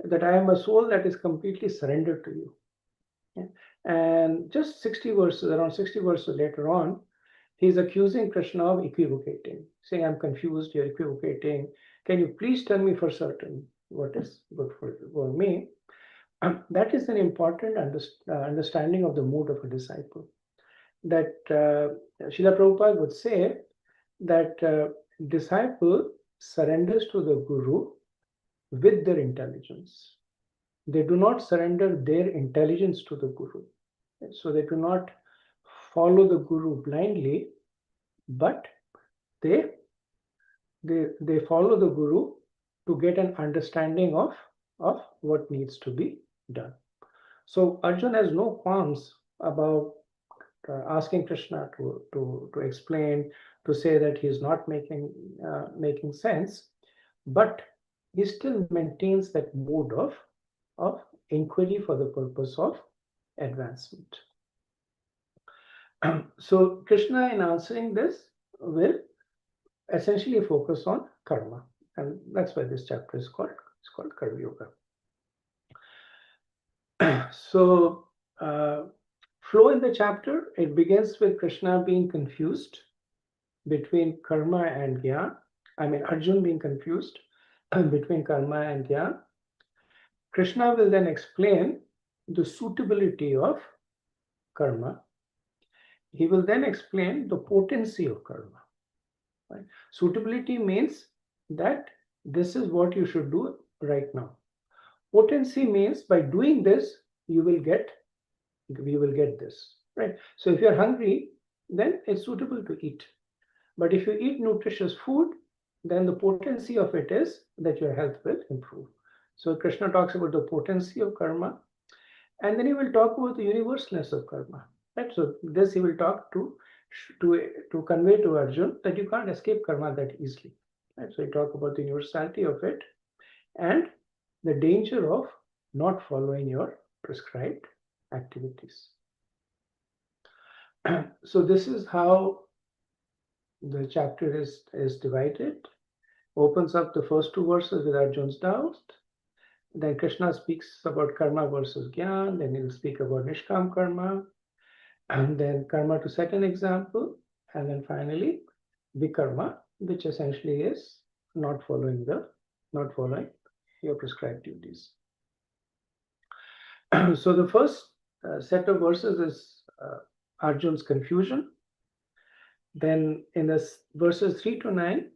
that I am a soul that is completely surrendered to you. Yeah. And just 60 verses, around 60 verses later on, he's accusing Krishna of equivocating, saying, I'm confused, you're equivocating. Can you please tell me for certain what is good for me? That is an important understanding of the mood of a disciple. That Srila Prabhupada would say that disciple surrenders to the Guru with their intelligence. They do not surrender their intelligence to the Guru. So they do not follow the Guru blindly, but they follow the Guru to get an understanding of what needs to be done. So Arjun has no qualms about asking Krishna to explain, to say that he is not making sense, but he still maintains that mode of inquiry for the purpose of advancement. So Krishna, in answering this, will essentially focus on karma, and that's why this chapter is called Karma Yoga. So flow in the chapter, it begins with Krishna being confused between karma and jnana. Arjun being confused between karma and jnana. Krishna will then explain the suitability of karma. He will then explain the potency of karma. Right? Suitability means that this is what you should do right now. Potency means by doing this, we will get this. Right? So if you're hungry, then it's suitable to eat. But if you eat nutritious food, then the potency of it is that your health will improve. So Krishna talks about the potency of karma, and then he will talk about the universalness of karma. Right? So this he will talk to convey to Arjun that you can't escape karma that easily. Right? So he talk about the universality of it and the danger of not following your prescribed activities. So this is how the chapter is divided. Opens up the first two verses with Arjun's doubt. Then Krishna speaks about karma versus jnana. Then he will speak about nishkam karma, and then karma to set an example, and then finally vikarma, which essentially is not following your prescribed duties. So the first set of verses is Arjun's confusion. Then in this verses 3 to 9,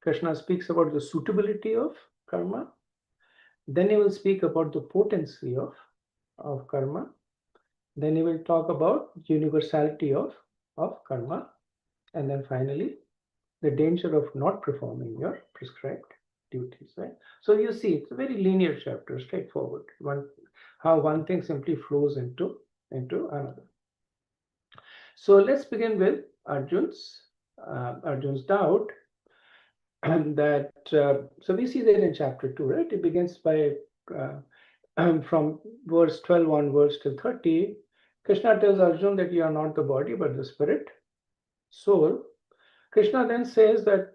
Krishna speaks about the suitability of karma. Then he will speak about the potency of karma. Then he will talk about universality of karma. And then finally, the danger of not performing your prescribed duties. Right? So you see, it's a very linear chapter, straightforward. How one thing simply flows into another. So let's begin with Arjun's doubt. And that so we see that in chapter 2, right? It begins by from verse 12 onwards till 30. Krishna tells Arjun that you are not the body but the spirit, soul. Krishna then says that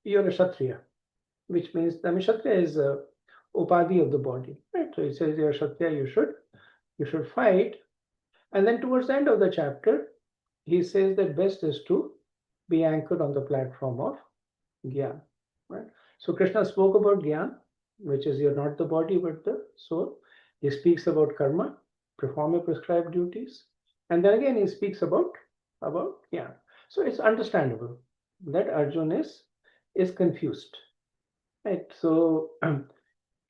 you're a Kshatriya, which means Kshatriya is a upadhi of the body, right? So he says you're a Kshatriya, you should fight. And then towards the end of the chapter, he says that best is to be anchored on the platform of Gyan. Right? So Krishna spoke about Gyan, which is you're not the body but the soul. He speaks about karma, perform your prescribed duties, and then again he speaks about jnana. So it's understandable that Arjuna is confused, right? So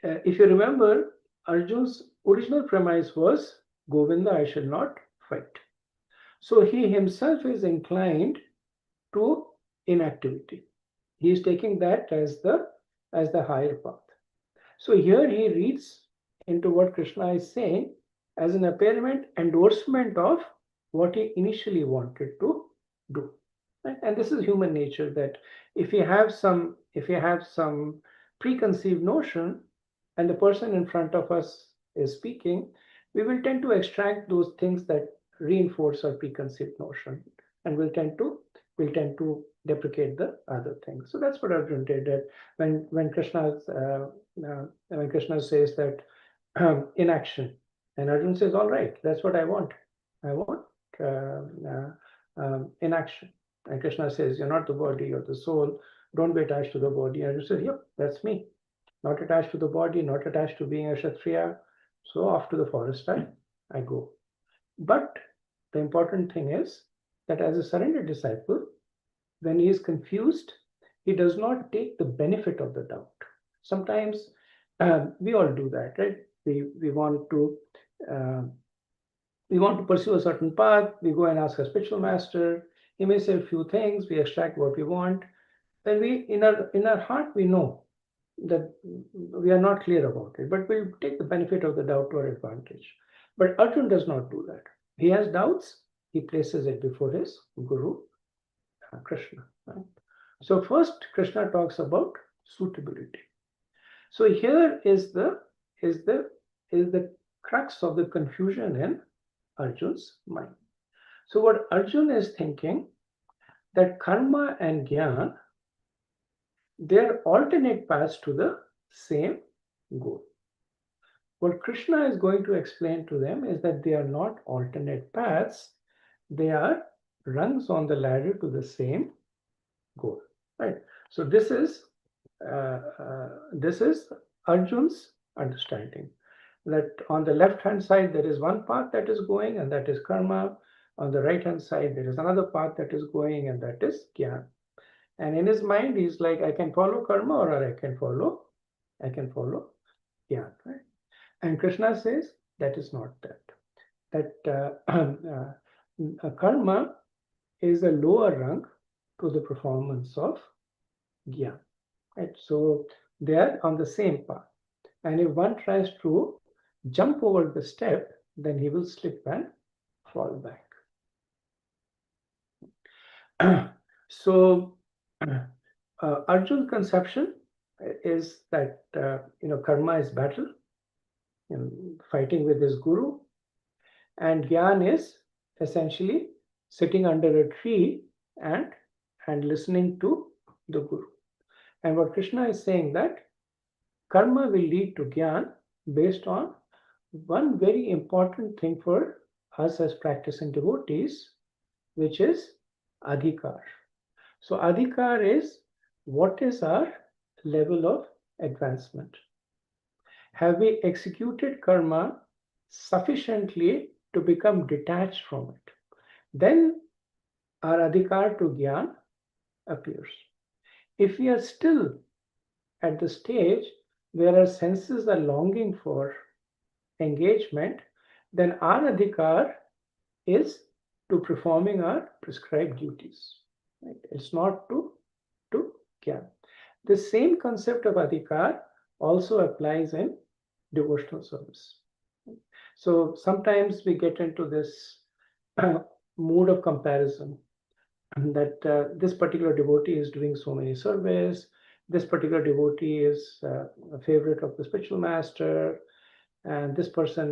if you remember, Arjun's original premise was Govinda, I shall not fight. So he himself is inclined to inactivity. He is taking that as the higher path. So here he reads into what Krishna is saying as an apparent endorsement of what he initially wanted to do. And this is human nature, that if you have some preconceived notion and the person in front of us is speaking, we will tend to extract those things that reinforce our preconceived notion, and we'll tend to deprecate the other things. So that's what Arjuna did. That when Krishna says that inaction, and Arjuna says, all right, that's what I want. I want inaction. And Krishna says, you're not the body, you're the soul. Don't be attached to the body. And Arjuna says, yep, that's me. Not attached to the body, not attached to being a Kshatriya. So off to the forest I go. But the important thing is that as a surrendered disciple, when he is confused, he does not take the benefit of the doubt. Sometimes we all do that, right? We want to pursue a certain path. We go and ask a spiritual master. He may say a few things. We extract what we want. Then in our heart we know that we are not clear about it, but we'll take the benefit of the doubt to our advantage. But Arjuna does not do that. He has doubts. He places it before his guru, Krishna. Right? So first, Krishna talks about suitability. So here is the crux of the confusion in Arjuna's mind. So what Arjuna is thinking, that karma and jnana, they're alternate paths to the same goal. What Krishna is going to explain to them is that they are not alternate paths, they are rungs on the ladder to the same goal. Right? So this is Arjuna's understanding, that on the left hand side there is one path that is going, and that is karma. On the right hand side there is another path that is going, and that is jnana. And in his mind he's like, I can follow karma or I can follow jnana. Right? And Krishna says that is not that. Karma is a lower rung to the performance of jnana. Right? So they are on the same path. And if one tries to jump over the step, then he will slip and fall back. So Arjuna's conception is that karma is battle, fighting with his guru, and jnana is essentially sitting under a tree and listening to the guru. And what Krishna is saying, that karma will lead to jnana based on one very important thing for us as practicing devotees, which is adhikar. So adhikar is what is our level of advancement. Have we executed karma sufficiently to become detached from it? Then our adhikar to jnana appears. If we are still at the stage where our senses are longing for engagement, then our adhikar is to performing our prescribed duties. Right? It's not to jnana. The same concept of adhikar also applies in devotional service. So sometimes we get into this mood of comparison, that this particular devotee is doing so many service, this particular devotee is a favorite of the spiritual master, and this person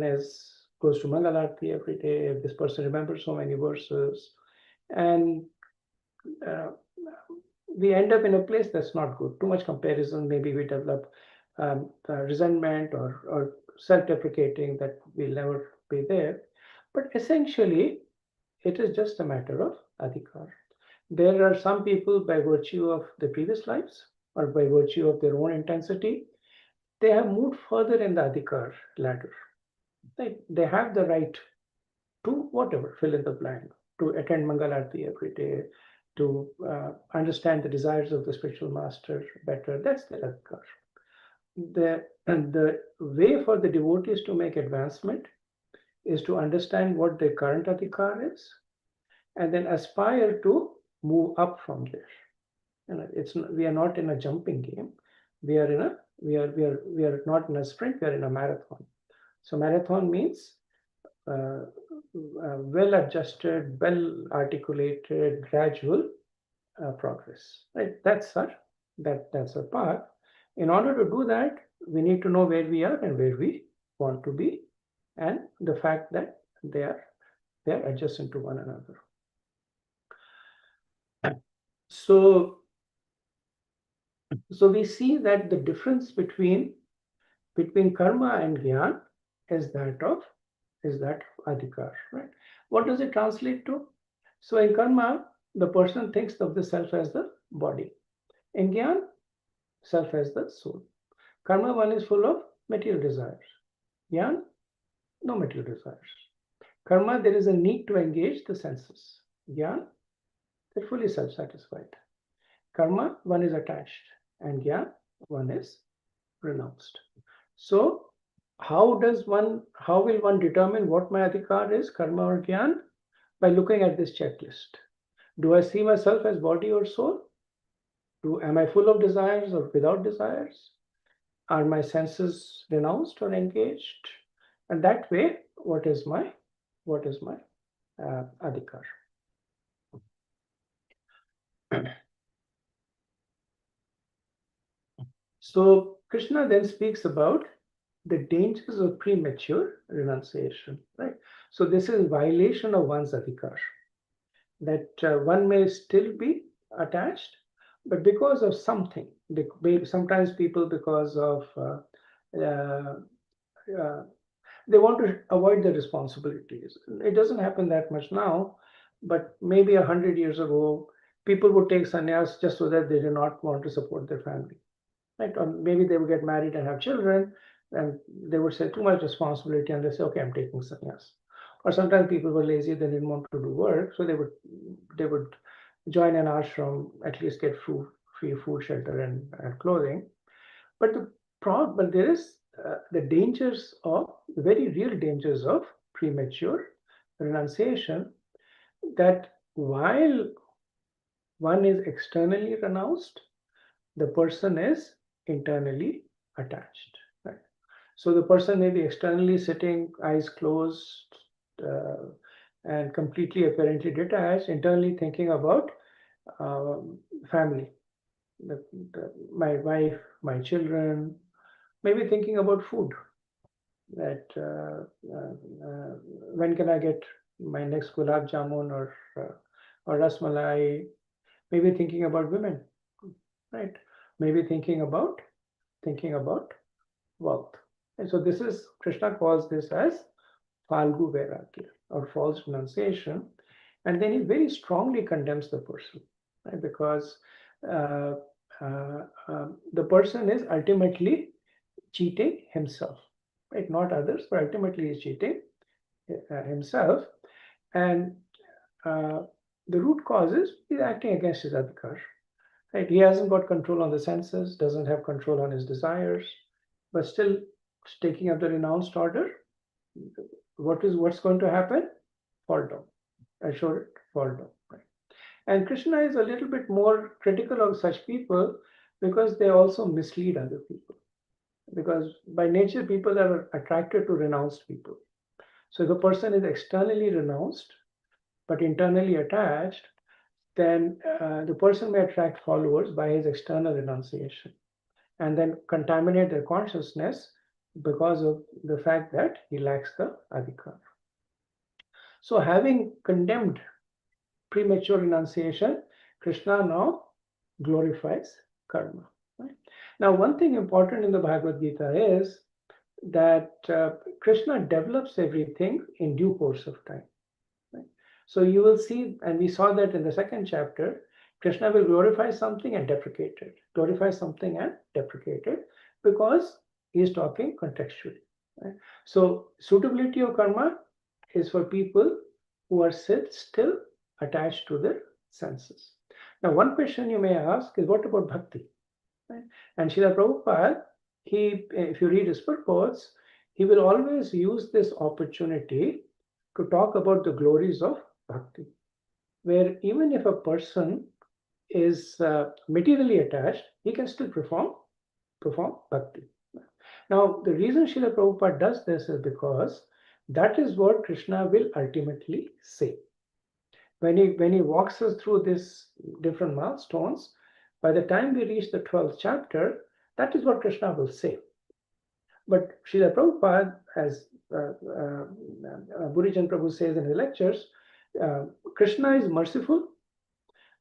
goes to Mangalarti every day, this person remembers so many verses, and we end up in a place that's not good. Too much comparison, maybe we develop resentment or self-deprecating that will never be there. But essentially, it is just a matter of adhikar. There are some people, by virtue of the previous lives or by virtue of their own intensity, they have moved further in the Adhikar ladder. They have the right to whatever, fill in the blank, to attend Mangalarti every day, to understand the desires of the spiritual master better. That's the Adhikar. The way for the devotees to make advancement is to understand what their current Adhikar is, and then aspire to move up from there. We are not in a jumping game. We are not in a sprint. We are in a marathon. So marathon means well-adjusted, well-articulated, gradual progress. Right? That's our path. In order to do that, we need to know where we are and where we want to be, and the fact that they are adjacent to one another. So we see that the difference between karma and jnana is that of adhikar, right? What does it translate to? So in karma, the person thinks of the self as the body. In jnana, self as the soul. Karma one is full of material desires. Jnana, no material desires. Karma, there is a need to engage the senses. Jnana, they're fully self-satisfied. Karma, one is attached, and jnana, one is renounced. So how will one determine what my adhikar is, karma or jnana? By looking at this checklist. Do I see myself as body or soul? Am I full of desires or without desires? Are my senses renounced or engaged? And that way, what is my adhikar? So Krishna then speaks about the dangers of premature renunciation, right? So this is violation of one's adhikar, that one may still be attached, but because of something, sometimes people, because of they want to avoid the responsibilities. It doesn't happen that much now, but maybe 100 years ago, people would take sannyas just so that they do not want to support their family, right? Or maybe they would get married and have children, and they would say too much responsibility, and they say, okay, I'm taking sannyas. Or sometimes people were lazy, they didn't want to do work, so they would join an ashram, at least get free food, shelter, and clothing. But there is the dangers of, very real dangers of premature renunciation, that while one is externally renounced, the person is internally attached. Right? So the person may be externally sitting, eyes closed, and completely apparently detached, internally thinking about family, my wife, my children, maybe thinking about food, that when can I get my next gulab jamun or ras malai, maybe thinking about women, right? Maybe thinking about wealth. And so this is, Krishna calls this as Falgu Vairagya, or false renunciation. And then he very strongly condemns the person, right? Because the person is ultimately cheating himself, right? Not others, but ultimately he's cheating himself. And the root cause is he's acting against his adhikar. Right? He hasn't got control on the senses, doesn't have control on his desires, but still taking up the renounced order. What's going to happen? Fall down. Assure it, fall down. Right? And Krishna is a little bit more critical of such people because they also mislead other people. Because by nature, people are attracted to renounced people. So if a person is externally renounced, but internally attached, then the person may attract followers by his external renunciation, and then contaminate their consciousness because of the fact that he lacks the adhikar. So having condemned premature renunciation, Krishna now glorifies karma. Right? Now, one thing important in the Bhagavad Gita is that Krishna develops everything in due course of time. Right? So you will see, and we saw that in the second chapter, Krishna will glorify something and deprecate it, glorify something and deprecate it, because he is talking contextually. Right? So suitability of karma is for people who are still attached to their senses. Now, one question you may ask is, what about bhakti? Right? And Srila Prabhupada, if you read his purports, he will always use this opportunity to talk about the glories of bhakti, where even if a person is materially attached, he can still perform bhakti. Now, the reason Srila Prabhupada does this is because that is what Krishna will ultimately say. When he walks us through these different milestones, by the time we reach the 12th chapter, that is what Krishna will say. But Srila Prabhupada, as Burijan Prabhu says in his lectures, Krishna is merciful.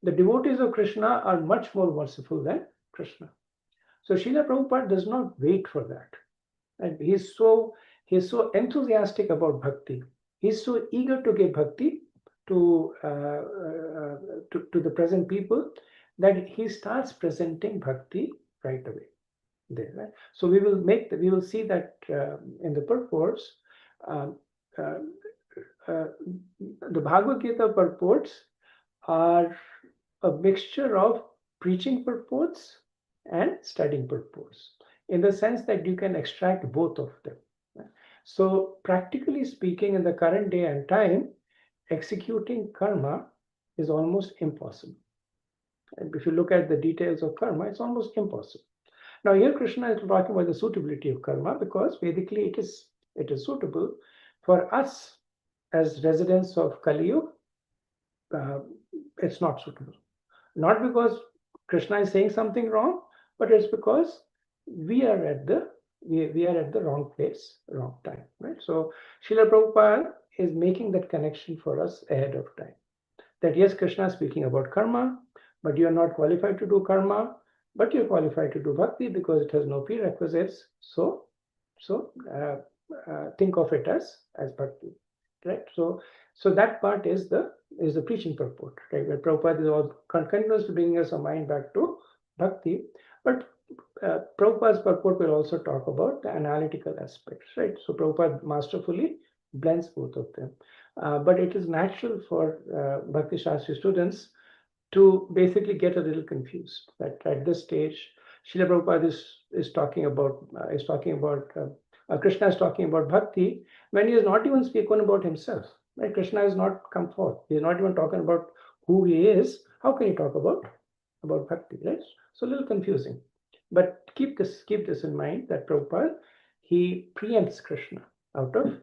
The devotees of Krishna are much more merciful than Krishna. So Srila Prabhupada does not wait for that. And he's so enthusiastic about bhakti. He's so eager to give bhakti to the present people that he starts presenting bhakti right away. There, right? So we will see that in the purports. The Bhagavad Gita purports are a mixture of preaching purports and studying purports, in the sense that you can extract both of them. So practically speaking, in the current day and time, executing karma is almost impossible. And if you look at the details of karma, it's almost impossible. Now here Krishna is talking about the suitability of karma, because Vedically it is suitable for us as residents of Kali Yuga. It's not suitable. Not because Krishna is saying something wrong, but it's because we are at the wrong place, wrong time, right? So Srila Prabhupada is making that connection for us ahead of time. That yes, Krishna is speaking about karma, but you are not qualified to do karma, but you're qualified to do bhakti because it has no prerequisites. So think of it as bhakti, right? So that part is the preaching purport, right? Where Prabhupada is all continuously bringing us a mind back to bhakti, but Prabhupada's purport will also talk about the analytical aspects, right? So Prabhupada masterfully blends both of them. But it is natural for Bhakti Shastri students to basically get a little confused. That at this stage, Srila Prabhupada is talking about Krishna is talking about bhakti when he has not even spoken about himself. Right? Krishna has not come forth. He is not even talking about who he is. How can he talk about bhakti? Right? So a little confusing. But keep this in mind that Prabhupada, he preempts Krishna out of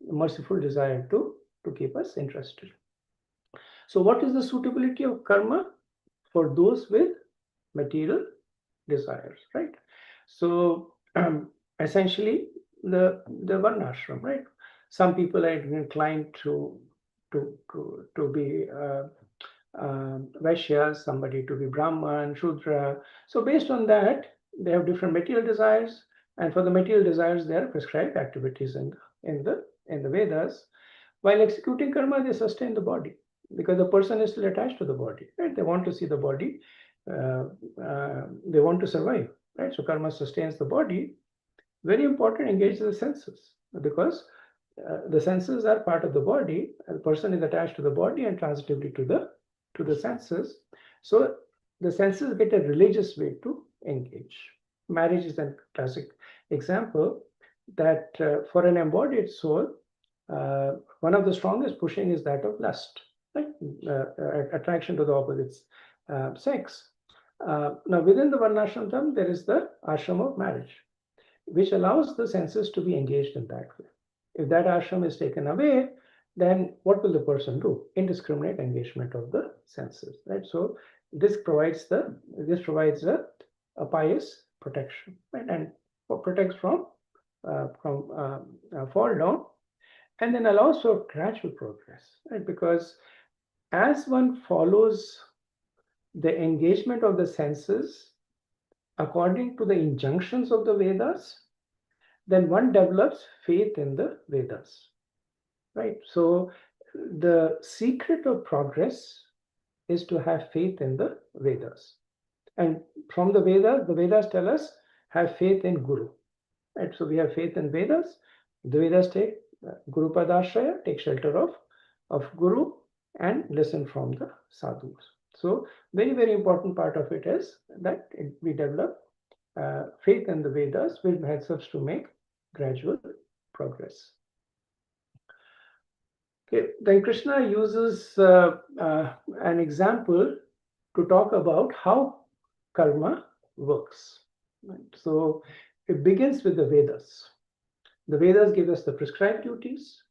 merciful desire to keep us interested. So what is the suitability of karma for those with material desires, right? So essentially the varnashram, right? Some people are inclined to be Vaishyas, somebody to be Brahman, Shudra. So based on that, they have different material desires, and for the material desires, there are prescribed activities in the Vedas. While executing karma, they sustain the body because the person is still attached to the body, right? They want to see the body, they want to survive, right? So karma sustains the body. Very important, engages the senses, because the senses are part of the body. The person is attached to the body and transitively to the senses. So the senses get a religious way to engage. Marriage is a classic example that for an embodied soul, one of the strongest pushing is that of lust, right? Attraction to the opposite sex. Now within the varnashram, there is the ashram of marriage, which allows the senses to be engaged in that way. If that ashram is taken away, then what will the person do? Indiscriminate engagement of the senses, right? So this provides a pious protection, right? And protects from fall down, and then allows for gradual progress, right? Because as one follows the engagement of the senses according to the injunctions of the Vedas, then one develops faith in the Vedas, right? So the secret of progress is to have faith in the Vedas. And from the Vedas tell us, have faith in Guru. right? So we have faith in Vedas. The Vedas take Guru Padashraya, take shelter of Guru and listen from the sadhus. So very, very important part of it is that we develop faith in the Vedas, which helps us to make gradual progress. Okay, then Krishna uses an example to talk about how karma works. Right? So it begins with the Vedas. The Vedas give us the prescribed duties.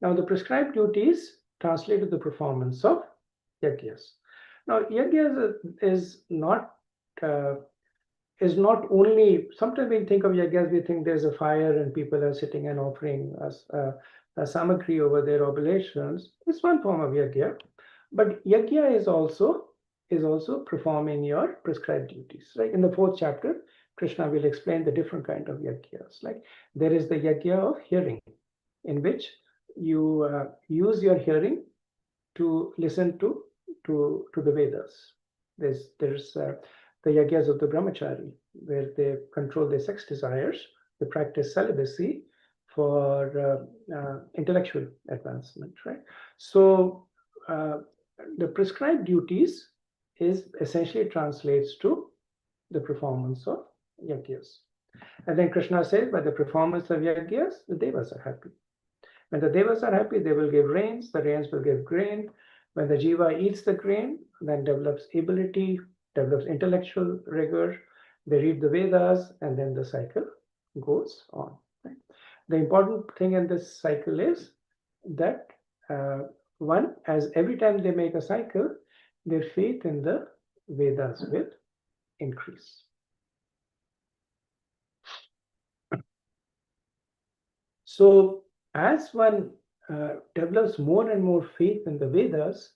Now the prescribed duties translate to the performance of yajnas. Now yajnas is not only, sometimes we think of yajnas, we think there's a fire and people are sitting and offering us a samagri over their oblations. It's one form of yajna, but yajna is also performing your prescribed duties. Right? In the 4th chapter, Krishna will explain the different kind of yajnas. Like there is the yajna of hearing, in which you use your hearing to listen to the Vedas. There's the yajnas of the brahmachari, where they control their sex desires, they practice celibacy for intellectual advancement, right? So the prescribed duties is essentially translates to the performance of yajnas. And then Krishna says, by the performance of yajnas, the devas are happy. When the devas are happy, they will give rains, the rains will give grain. When the jiva eats the grain, then develops ability, develops intellectual rigor, they read the Vedas, and then the cycle goes on. Right? The important thing in this cycle is that one, as every time they make a cycle, their faith in the Vedas will increase. So as one develops more and more faith in the Vedas,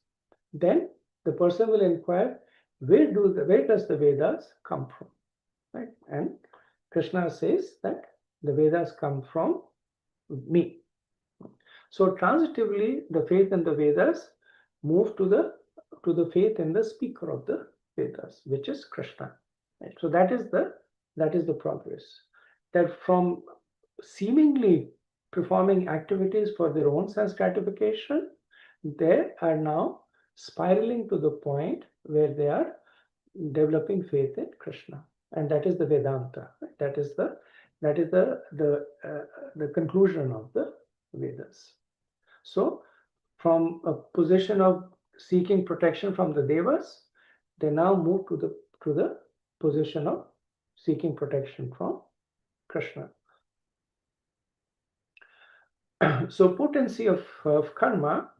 then the person will inquire, where does the Vedas come from? Right? And Krishna says that the Vedas come from me. So transitively, the faith in the Vedas move to the faith in the speaker of the Vedas, which is Krishna. Right? So that is the progress. That from seemingly performing activities for their own sense gratification, they are now spiraling to the point where they are developing faith in Krishna, and that is the Vedanta. Right? That is the conclusion of the Vedas. So, from a position of seeking protection from the devas, they now move to the position of seeking protection from Krishna. So potency of karma,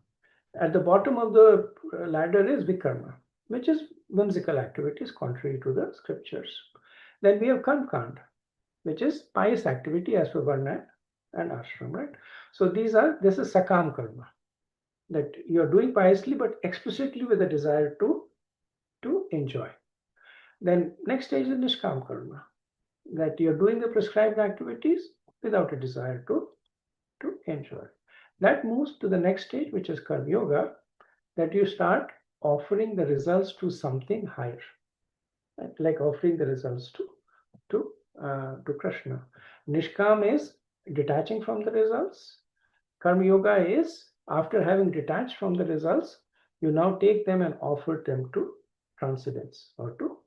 at the bottom of the ladder is vikarma, which is whimsical activities contrary to the scriptures. Then we have karmkand, which is pious activity as per varna and ashram, right? So this is sakam karma, that you're doing piously but explicitly with a desire to enjoy. Then next stage is nishkam karma, that you're doing the prescribed activities without a desire to enjoy. That moves to the next stage, which is karma yoga, that you start offering the results to something higher, right? Like offering the results to Krishna. Nishkam is detaching from the results. Karma yoga is, after having detached from the results, you now take them and offer them to transcendence or to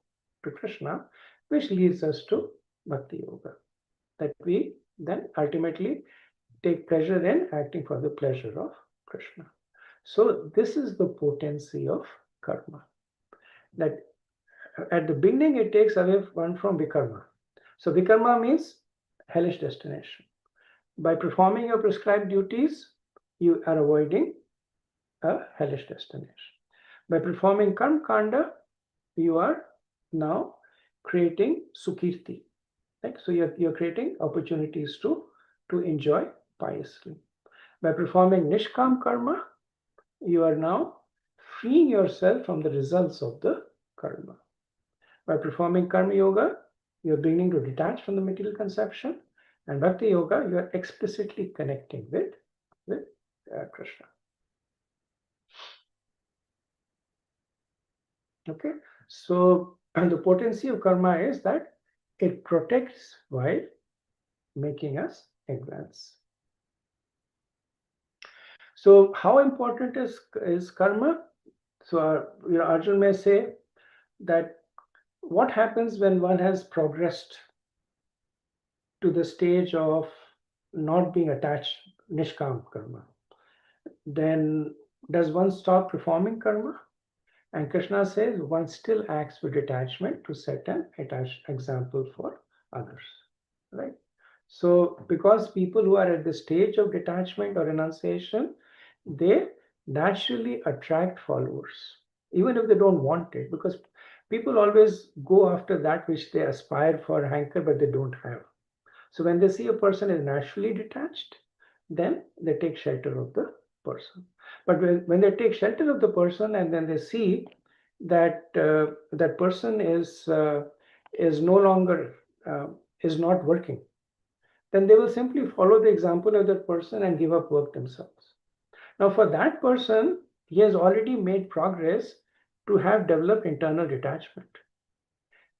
Krishna, which leads us to bhakti yoga, that we then ultimately take pleasure in acting for the pleasure of Krishna. So this is the potency of karma, that at the beginning it takes away one from vikarma. So vikarma means hellish destination. By performing your prescribed duties, you are avoiding a hellish destination. By performing karma kanda, you are now creating sukirti. Right? So you're creating opportunities to enjoy piously. By performing nishkam karma, you are now freeing yourself from the results of the karma. By performing karma yoga, you're beginning to detach from the material conception, and bhakti yoga, you are explicitly connecting with Krishna. Okay, so and the potency of karma is that it protects while making us advance. So how important is karma? So Arjun may say that what happens when one has progressed to the stage of not being attached, nishkam karma? Then does one stop performing karma? And Krishna says one still acts with detachment to set an example for others, right? So because people who are at the stage of detachment or renunciation, they naturally attract followers, even if they don't want it, because people always go after that which they aspire for, hanker, but they don't have. So when they see a person is naturally detached, then they take shelter of the person. But when they take shelter of the person and then they see that that person is no longer is not working, then they will simply follow the example of that person and give up work themselves. Now, for that person, he has already made progress to have developed internal detachment.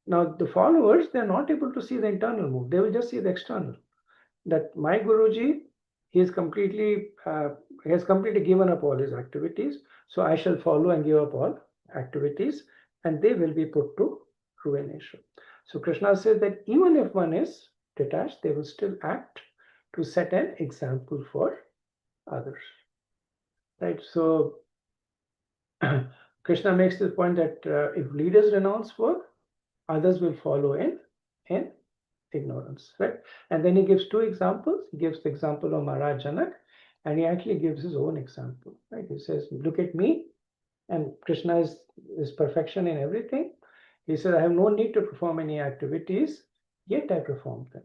Now, the followers, they're not able to see the internal move. They will just see the external. That my Guruji, he has completely given up all his activities. So I shall follow and give up all activities, and they will be put to ruination. So Krishna says that even if one is detached, they will still act to set an example for others. Right? So Krishna makes this point that if leaders renounce work, others will follow in ignorance, right? And then he gives two examples. He gives the example of Maharaj Janak, and he actually gives his own example, right? He says, look at me, and Krishna is perfection in everything. He said, I have no need to perform any activities, yet I perform them,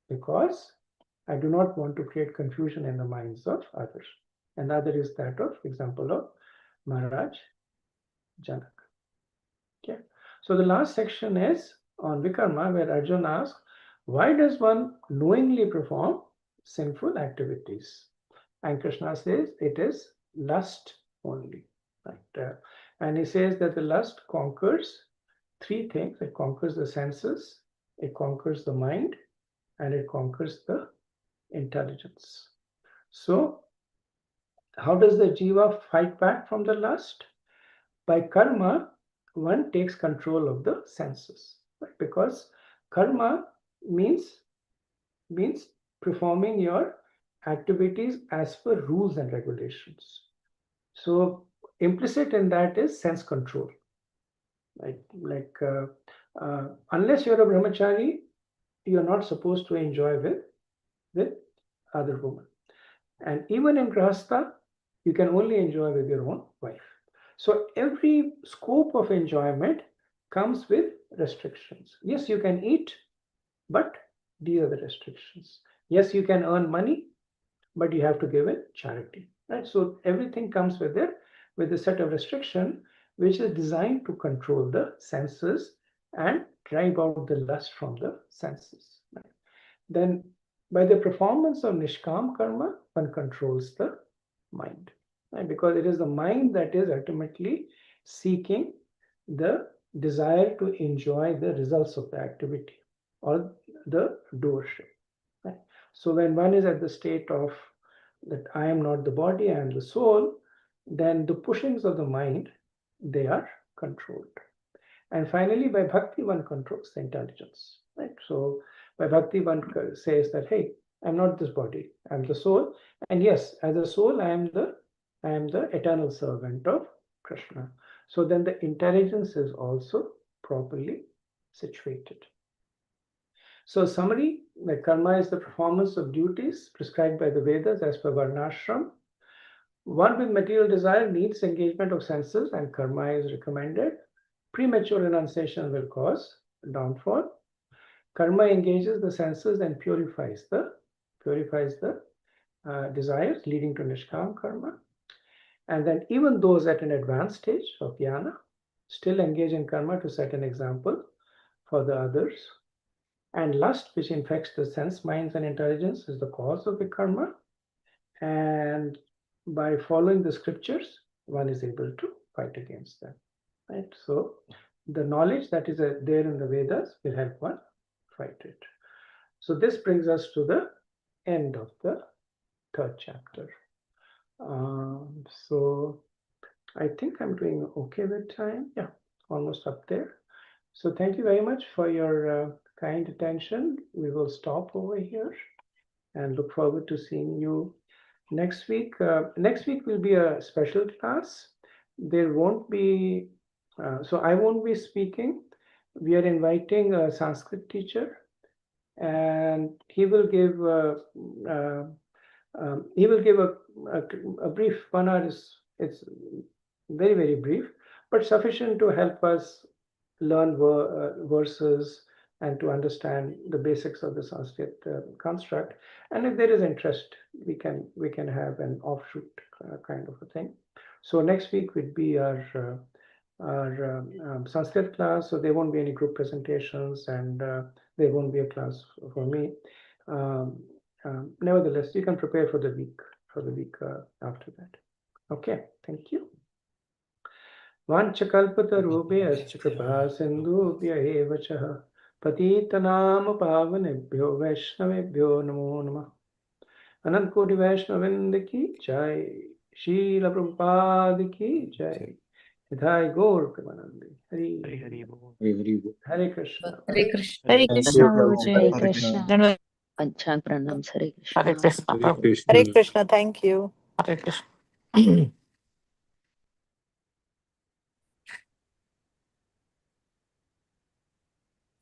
because I do not want to create confusion in the minds of others. And the other is that of example of Maharaj Janak. Okay. So the last section is on Vikarma, where Arjun asks, why does one knowingly perform sinful activities? And Krishna says it is lust only. Right? And he says that the lust conquers three things. It conquers the senses, it conquers the mind, and it conquers the intelligence. So how does the jiva fight back from the lust? By karma, one takes control of the senses, right? Because karma means performing your activities as per rules and regulations. So implicit in that is sense control. Like unless you're a brahmachari, you're not supposed to enjoy with other women. And even in grahastha, you can only enjoy with your own wife. So every scope of enjoyment comes with restrictions. Yes, you can eat, but these are the restrictions. Yes, you can earn money, but you have to give it charity. Right? So everything comes with a set of restriction, which is designed to control the senses and drive out the lust from the senses. Right? Then by the performance of nishkam karma, one controls the mind. Right? Because it is the mind that is ultimately seeking the desire to enjoy the results of the activity or the doership. Right? So when one is at the state of that I am not the body, I am the soul, then the pushings of the mind, they are controlled. And finally, by bhakti, one controls the intelligence. Right? So by bhakti, one says that, hey, I'm not this body, I'm the soul. And yes, as a soul, I am the eternal servant of Krishna. So then the intelligence is also properly situated. So summary, the karma is the performance of duties prescribed by the Vedas as per Varnashram. One with material desire needs engagement of senses, and karma is recommended. Premature renunciation will cause downfall. Karma engages the senses and purifies the desires, leading to nishkam karma. And then even those at an advanced stage of jnana still engage in karma to set an example for the others. And lust, which infects the sense, minds, and intelligence, is the cause of the karma. And by following the scriptures, one is able to fight against them. Right? So the knowledge that is there in the Vedas will help one fight it. So this brings us to the end of the third chapter. So I think I'm doing okay with time. Yeah, almost up there. So thank you very much for your kind attention. We will stop over here and look forward to seeing you next week. Next week will be a special class. There won't be, so I won't be speaking. We are inviting a Sanskrit teacher, and he will give a brief 1 hour. It's very, very brief, but sufficient to help us learn verses and to understand the basics of the Sanskrit construct. And if there is interest, we can have an offshoot kind of a thing. So next week would be our Sanskrit class. So there won't be any group presentations, and there won't be a class for me. Nevertheless, you can prepare for the week after that. Okay, thank you. वाञ्छकल्पतरुभ्यश्च कृपा सिन्धुभ्य एव च पतितनाम पावनेभ्यो वैष्णवेभ्यो नमो नमः। अनंत कोटि वैष्णववृंद की जय, श्रील प्रभुपाद की जय, निताय गौर प्रेमानंद। हरि हरे Krishna. Hare Krishna. Hare Krishna, Prabhuji. Hare Krishna. Panchang pranam, Hare Krishna. Hare Krishna. Hare Krishna. Thank you. Hare Krishna.